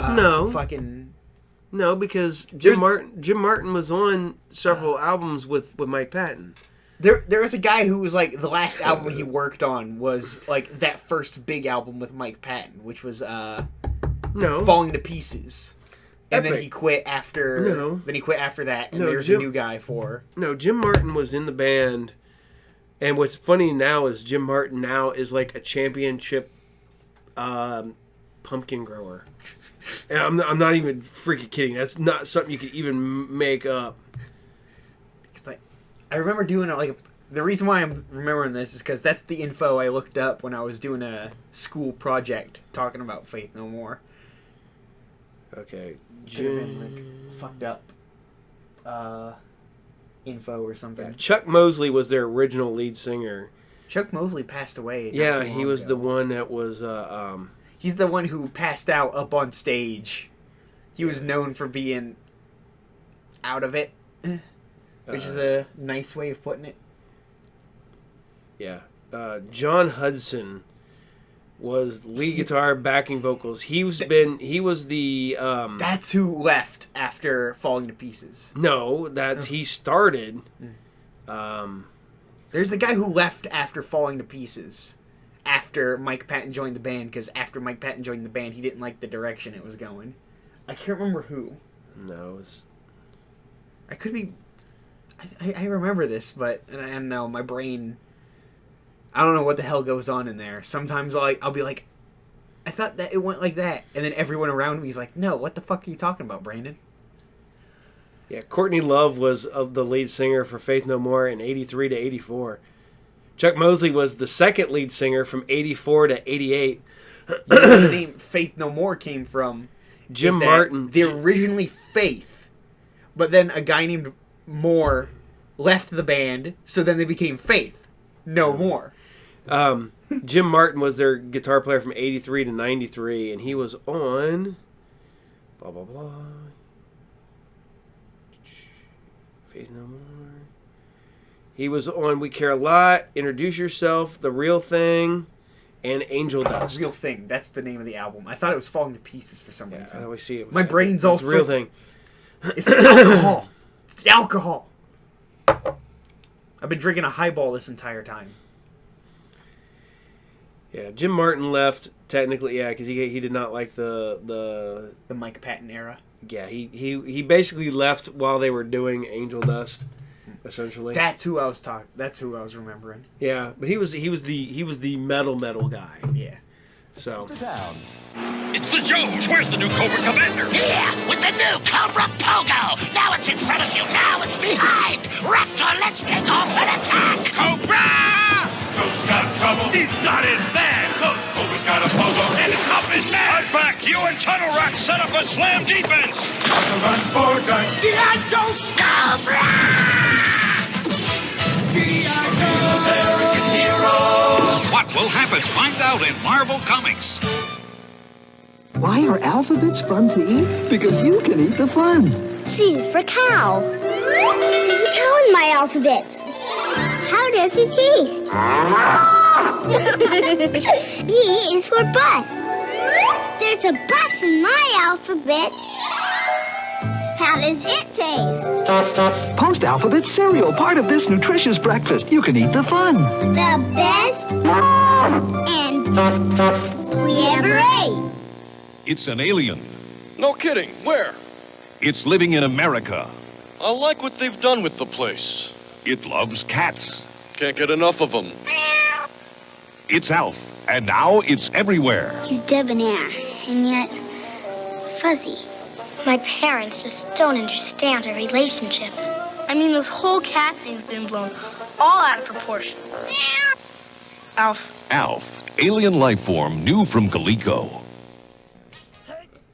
No, because Jim Martin was on several albums with Mike Patton. There was a guy who was like the last album he worked on was like that first big album with Mike Patton, which was Falling to Pieces. And Epic. then he quit after that, and there's a new guy for. No, Jim Martin was in the band, and what's funny now is Jim Martin now is like a championship pumpkin grower. And I'm not even freaking kidding. That's not something you could even make up. I remember doing it the reason why I'm remembering this is because that's the info I looked up when I was doing a school project talking about Faith No More. Okay. Could have been fucked up info or something. Yeah, Chuck Mosley was their original lead singer. Chuck Mosley passed away. Yeah, he was the one that was. He's the one who passed out up on stage. He was known for being out of it, which is a nice way of putting it. Yeah. John Hudson was lead guitar, backing vocals. He was the. That's who left after Falling to Pieces. No, he started. There's the guy who left after Falling to Pieces. After Mike Patton joined the band, because after Mike Patton joined the band, he didn't like the direction it was going. I can't remember who. No, I could be. I remember this, but I don't know. My brain. I don't know what the hell goes on in there. Sometimes I'll be like, I thought that it went like that, and then everyone around me is like, no, what the fuck are you talking about, Brandon? Yeah, Courtney Love was the lead singer for Faith No More in 83 to 84. Chuck Mosley was the second lead singer from 84 to 88. The name Faith No More came from Jim Martin. They're originally Faith, but then a guy named Moore left the band, so then they became Faith No More. Jim Martin was their guitar player from 83 to 93, and he was on... Blah, blah, blah. Faith No More. He was on We Care a Lot, Introduce Yourself, The Real Thing, and Angel Dust. Real Thing. That's the name of the album. I thought it was Falling to Pieces for some I reason. always see it. My brain's all It's The Real sorts of- Thing. It's the alcohol. It's the alcohol. I've been drinking a highball this entire time. Yeah, Jim Martin left technically, yeah, because he did not like the The Mike Patton era. yeah he basically left while they were doing Angel Dust, essentially. That's who I was talking. That's who I was remembering. Yeah, but he was the metal guy. Yeah. So It's the Joes. Where's the new Cobra Commander? Here, with the new Cobra Pogo. Now it's in front of you. Now it's behind. Raptor, let's take off an attack. Cobra! Joe's got trouble. He's got his bag. Cobra's got a pogo. And it's up his bag. Right back. You and Tunnel Rat set up a slam defense. On the run for gun. G.I. Joe Cobra! G.I. Joe, American hero. What will happen? Find out in Marvel Comics. Why are alphabets fun to eat? Because you can eat the fun. C is for cow. There's a cow in my alphabet. How does it taste? B is for bus. There's a bus in my alphabet. How does it taste? Post-alphabet cereal, part of this nutritious breakfast. You can eat the fun. The best and we ever ate. It's an alien. No kidding. Where? It's living in America. I like what they've done with the place. It loves cats. Can't get enough of them. It's Alf. And now it's everywhere. He's debonair and yet fuzzy. My parents just don't understand our relationship. I mean, this whole cat thing's been blown all out of proportion. Alf. Alf, alien life form new from Coleco.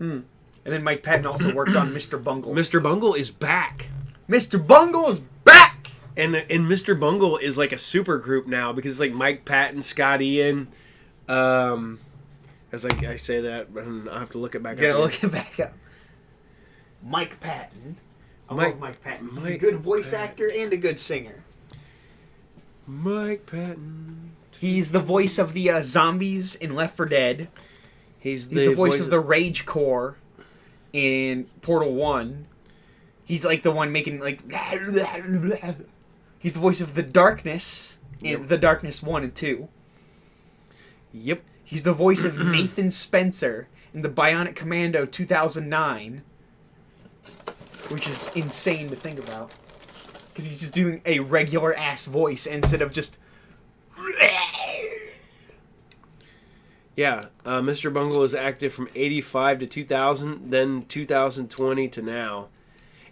And then Mike Patton also worked on Mr. Bungle. Mr. Bungle is back. Mr. Bungle is back! And Mr. Bungle is like a super group now because it's like Mike Patton, Scott Ian. As I say that, I'll have to look it back Gotta up. look it back up. Mike Patton. I Mike- love Mike Patton. He's a Mike good voice Patton. actor and a good singer. Mike Patton. He's the voice of the zombies in Left 4 Dead. He's the voice of the Rage Corps in Portal 1. He's like the one making like... He's the voice of the Darkness in The Darkness 1 and 2. Yep. He's the voice of Nathan Spencer in the Bionic Commando 2009. Which is insane to think about. Because he's just doing a regular ass voice instead of just... Yeah, Mr. Bungle is active from 85 to 2000, then 2020 to now.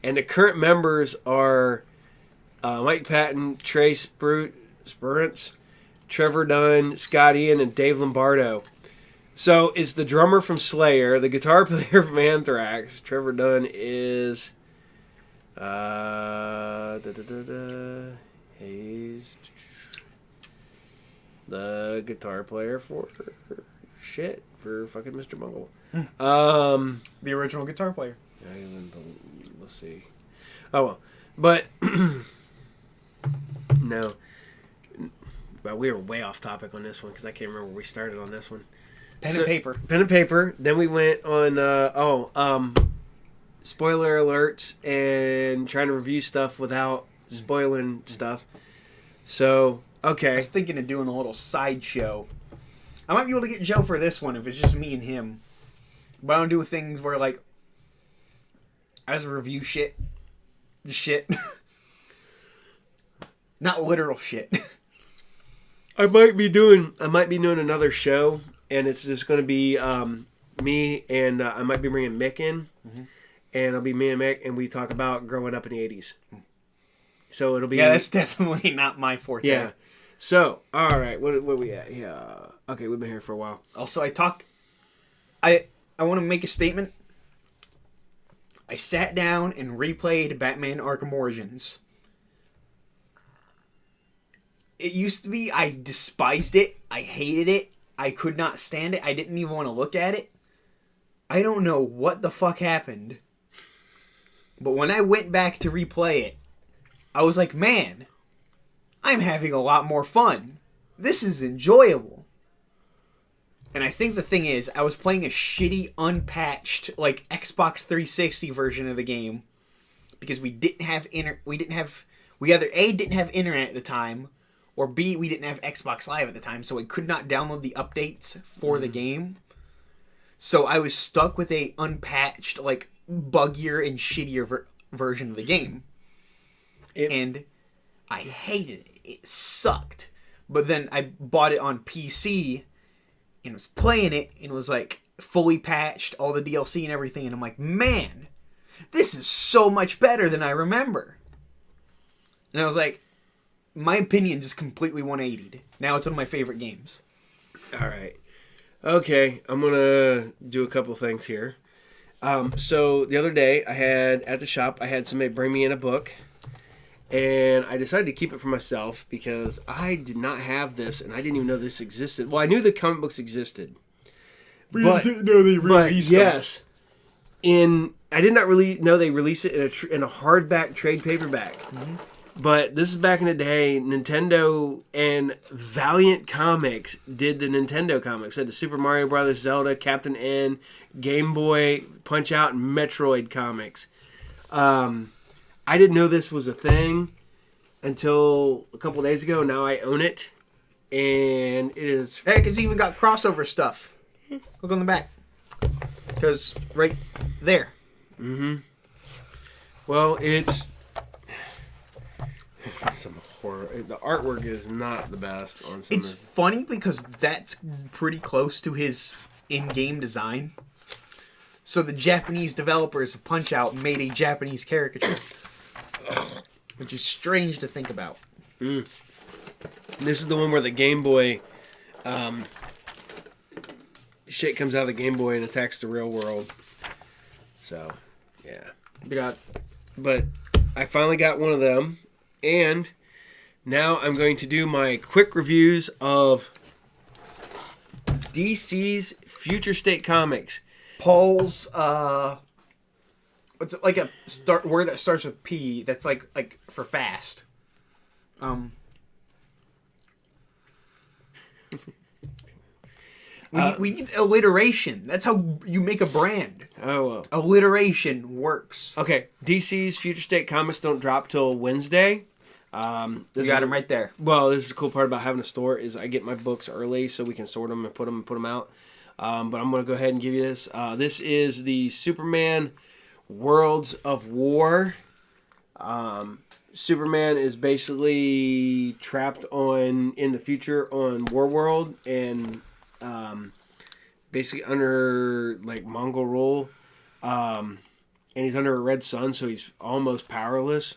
And the current members are Mike Patton, Trey Spurance, Trevor Dunn, Scott Ian, and Dave Lombardo. So it's the drummer from Slayer, the guitar player from Anthrax. Trevor Dunn is... He's the guitar player for fucking Mr. Bungle. The original guitar player. Let's see. Oh well, but no. But we were way off topic on this one because I can't remember where we started on this one. Pen and paper. Pen and paper. Then we went on. Spoiler alerts and trying to review stuff without spoiling stuff. So, okay. I was thinking of doing a little sideshow. I might be able to get Joe for this one if it's just me and him. But I don't do things where, like, I just review shit. Just shit. Not literal shit. I might be doing another show, and it's just going to be me, and I might be bringing Mick in. Mm-hmm. And it'll be me and Mick, and we talk about growing up in the 80s. So it'll be... Yeah, that's definitely not my forte. Yeah. So, all right, what are we at? Yeah. Okay, we've been here for a while. Also, I want to make a statement. I sat down and replayed Batman Arkham Origins. It used to be, I despised it. I hated it. I could not stand it. I didn't even want to look at it. I don't know what the fuck happened. But when I went back to replay it, I was like, man, I'm having a lot more fun. This is enjoyable. And I think the thing is, I was playing a shitty, unpatched, like, Xbox 360 version of the game. Because we either A, didn't have internet at the time, or B, we didn't have Xbox Live at the time, so I could not download the updates for the game. So I was stuck with a unpatched, like, buggier and shittier version of the game. And I hated it. It sucked. But then I bought it on PC and was playing it and was like fully patched, all the DLC and everything. And I'm like, man, this is so much better than I remember. And I was like, my opinion just completely 180'd. Now it's one of my favorite games. All right. Okay, I'm going to do a couple things here. So the other day at the shop, I had somebody bring me in a book. And I decided to keep it for myself because I did not have this and I didn't even know this existed. Well, I knew the comic books existed. But didn't know they released them. Yes. I did not really know they released it in a hardback trade paperback. Mm-hmm. But this is back in the day. Nintendo and Valiant Comics did the Nintendo comics. They had the Super Mario Brothers, Zelda, Captain N, Game Boy, Punch-Out, and Metroid comics. I didn't know this was a thing until a couple days ago. Now I own it. And it is... Heck, it's even got crossover stuff. Look on the back. Because right there. Mm-hmm. Well, it's... some horror. The artwork is not the best on some. It's funny because that's pretty close to his in-game design. So the Japanese developers of Punch-Out made a Japanese caricature. Which is strange to think about. Mm. This is the one where the Game Boy shit comes out of the Game Boy and attacks the real world. So, yeah. But I finally got one of them. And now I'm going to do my quick reviews of DC's Future State Comics. Paul's, it's like a word that starts with P. That's like for fast. We need alliteration. That's how you make a brand. Oh, well. Alliteration works. Okay, DC's Future State Comics don't drop till Wednesday. You got them right there. Well, this is the cool part about having a store is I get my books early so we can sort them and put them out. But I'm going to go ahead and give you this. This is the Superman Worlds of War. Superman is basically trapped in the future on War World and basically under like Mongol rule. And he's under a red sun, so he's almost powerless.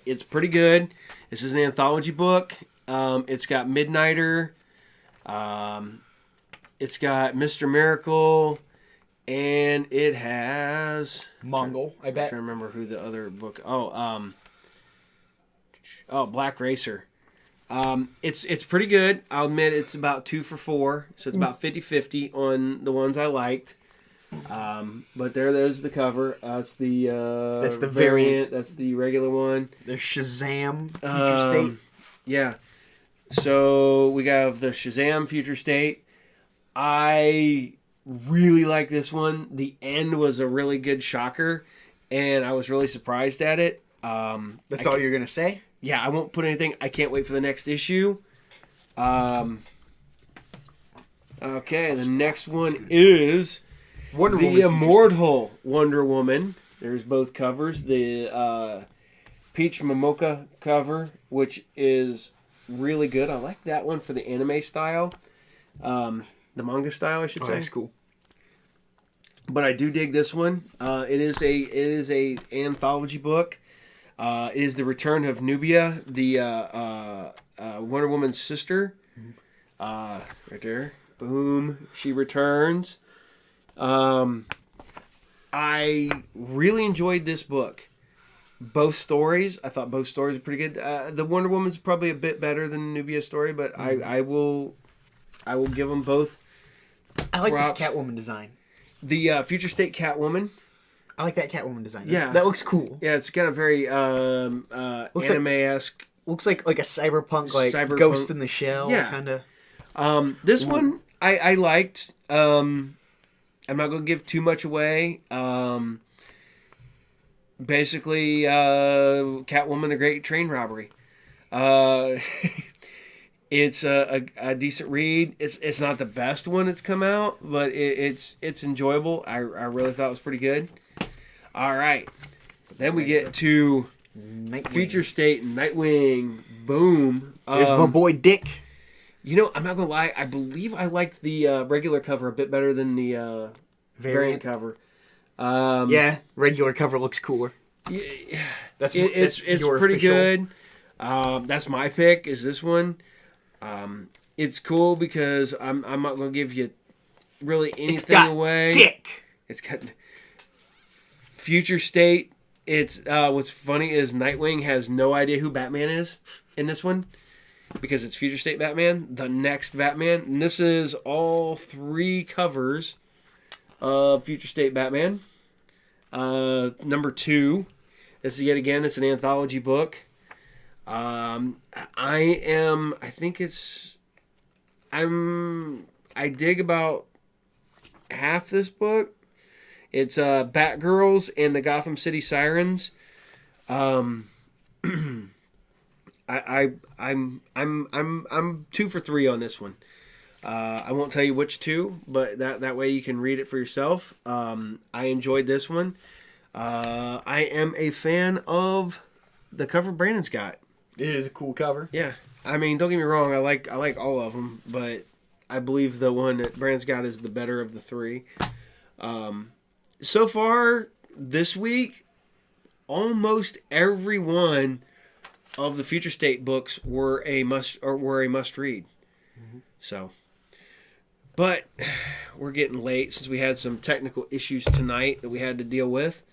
It's pretty good. This is an anthology book. It's got Midnighter. It's got Mr. Miracle. And it has... Mongol, I bet. I'm trying to remember who the other book... Black Racer. It's pretty good. I'll admit it's about 2 for $4. So it's about 50-50 on the ones I liked. But there's the cover. That's the variant. That's the regular one. The Shazam Future State. Yeah. So we got the Shazam Future State. I really like this one. The end was a really good shocker, and I was really surprised at it. That's all you're gonna say? Yeah, I won't put anything. I can't wait for the next issue. Okay, the next one is the Immortal Wonder Woman. There's both covers. The Peach Momoka cover, which is really good. I like that one for the anime style. The manga style, I should say. That's cool. But I do dig this one. It is a anthology book. It is the return of Nubia, the Wonder Woman's sister. Right there. Boom. She returns. I really enjoyed this book both stories. I thought both stories were pretty good. The Wonder Woman's probably a bit better than the Nubia story, but I will give them both. I like props. this Catwoman design. The Future State Catwoman. I like that Catwoman design. Yeah, that looks cool. Yeah, it's got a very anime-esque. Looks like a cyberpunk, Ghost in the Shell kind of. This one I liked. I'm not going to give too much away. Basically, Catwoman: The Great Train Robbery. It's a decent read. It's not the best one that's come out, but it's enjoyable. I really thought it was pretty good. All right, then we get to Future State and Nightwing. Boom. There's my boy Dick. You know, I'm not gonna lie. I believe I liked the regular cover a bit better than the variant cover. Yeah, regular cover looks cooler. Yeah, that's it's pretty official. good. That's my pick. Is this one? It's cool because I'm not gonna give you really anything away. Dick. It's got Future State. It's what's funny is Nightwing has no idea who Batman is in this one because it's Future State Batman, the next Batman, and this is all 3 covers of Future State Batman. Number 2. This is yet again. It's an anthology book. I dig about half this book. It's Batgirls and the Gotham City Sirens. I'm 2 for 3 on this one. I won't tell you which 2, but that way you can read it for yourself. I enjoyed this one. I am a fan of the cover Brandon's got. It is a cool cover. Yeah, I mean, don't get me wrong. I like all of them, but I believe the one that Brandon's got is the better of the 3. So far this week, almost every one of the Future State books were a must read. Mm-hmm. So, but we're getting late since we had some technical issues tonight that we had to deal with.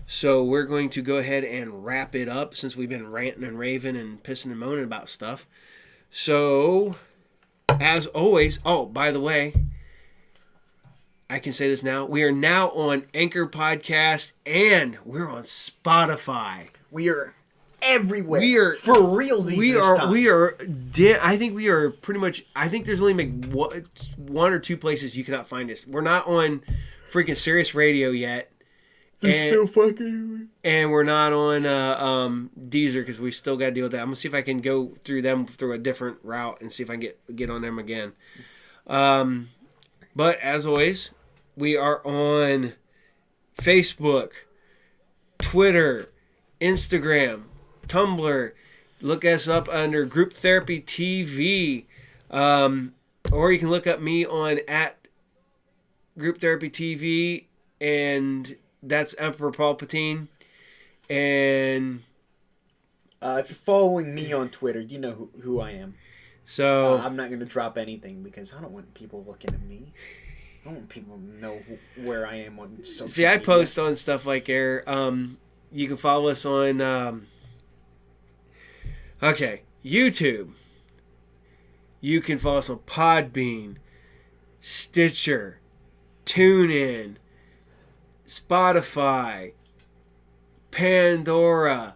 So we're going to go ahead and wrap it up since we've been ranting and raving and pissing and moaning about stuff. So, as always, oh, by the way, I can say this now. We are now on Anchor Podcast and we're on Spotify. We are everywhere. We are for realsies. I think we are pretty much. I think there's only maybe 1 or 2 places you cannot find us. We're not on freaking Sirius Radio yet. They're still fucking. And we're not on Deezer because we still got to deal with that. I'm gonna see if I can go through them through a different route and see if I can get on them again. But as always, we are on Facebook, Twitter, Instagram, Tumblr. Look us up under Group Therapy TV, or you can look up me on at Group Therapy TV, and that's Emperor Palpatine. And if you're following me on Twitter, you know who I am. So I'm not going to drop anything because I don't want people looking at me. I don't want people to know where I am on social media. I post on stuff like there. You can follow us on YouTube. You can follow us on Podbean, Stitcher, TuneIn, Spotify, Pandora.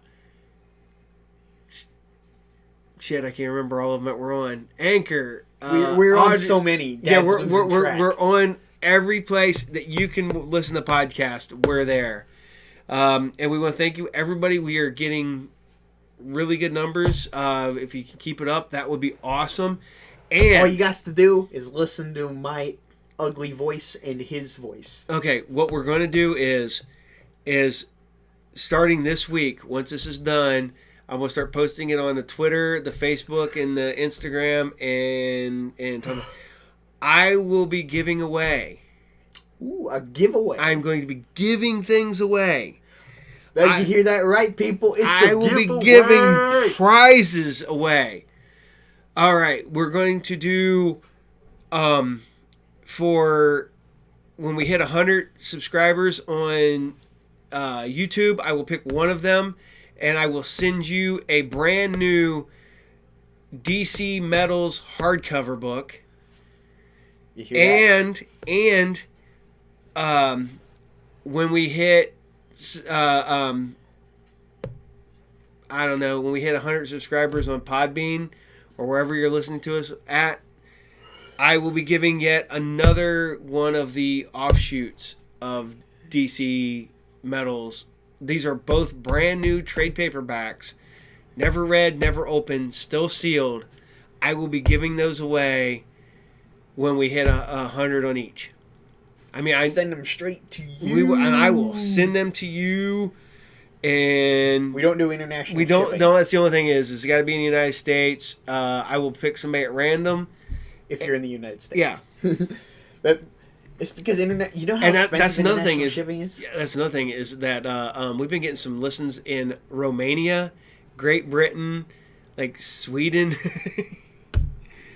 Shit, I can't remember all of them that we're on. Anchor. We're on so many. Dad's we're on every place that you can listen to podcast. We're there. And we want to thank you, everybody. We are getting really good numbers. If you can keep it up, that would be awesome. And all you got to do is listen to my ugly voice and his voice. Okay, what we're going to do is starting this week, once this is done, I'm going to start posting it on the Twitter, the Facebook, and the Instagram, and Tumblr. I will be giving away. Ooh, a giveaway. I'm going to be giving things away. Now, you hear that right, people? I will be giving prizes away. All right, we're going to do for when we hit 100 subscribers on YouTube, I will pick one of them and I will send you a brand new DC Metals hardcover book. You hear that? And when we hit I don't know, when we hit 100 subscribers on Podbean or wherever you're listening to us at, I will be giving yet another one of the offshoots of DC Metals. These are both brand new trade paperbacks, never read, never opened, still sealed. I will be giving those away when we hit 100 on each. I mean, I send them straight to you. And I will send them to you. And we don't do international. We don't. shipping. No, that's the only thing is it's got to be in the United States. I will pick somebody at random. If you're in the United States, yeah. But it's because internet. You know how And expensive that's another thing international is shipping is. Yeah, that's another thing is that we've been getting some listens in Romania, Great Britain, like Sweden.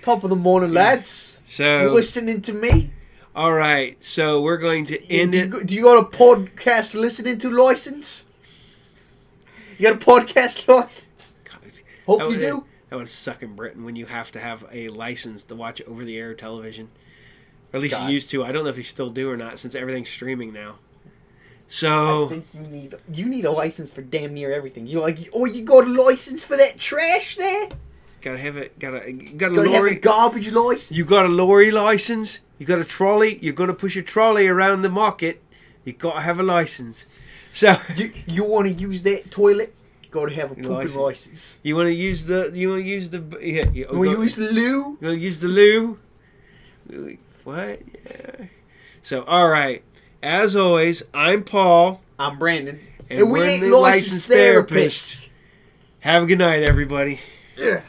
Top of the morning, lads. So you listening to me? All right, so we're going to end it. Do you got a podcast listening to license? You got a podcast license? Hope you do. That would suck in Britain when you have to have a license to watch over-the-air television. Or at least you used to. I don't know if you still do or not, since everything's streaming now. So I think you need a license for damn near everything. You got a license for that trash there? Gotta have it. Got a Gotta lorry. have a garbage license. You got a lorry license. You got a trolley. You're gonna push a trolley around the market. You gotta have a license. So you want to use that toilet? Gotta have a pooping license. You want to use the? You want to use the? Yeah, you want to use the loo? You want to use the loo? What? Yeah. So all right. As always, I'm Paul. I'm Brandon. And we ain't licensed therapists. Have a good night, everybody. Yeah.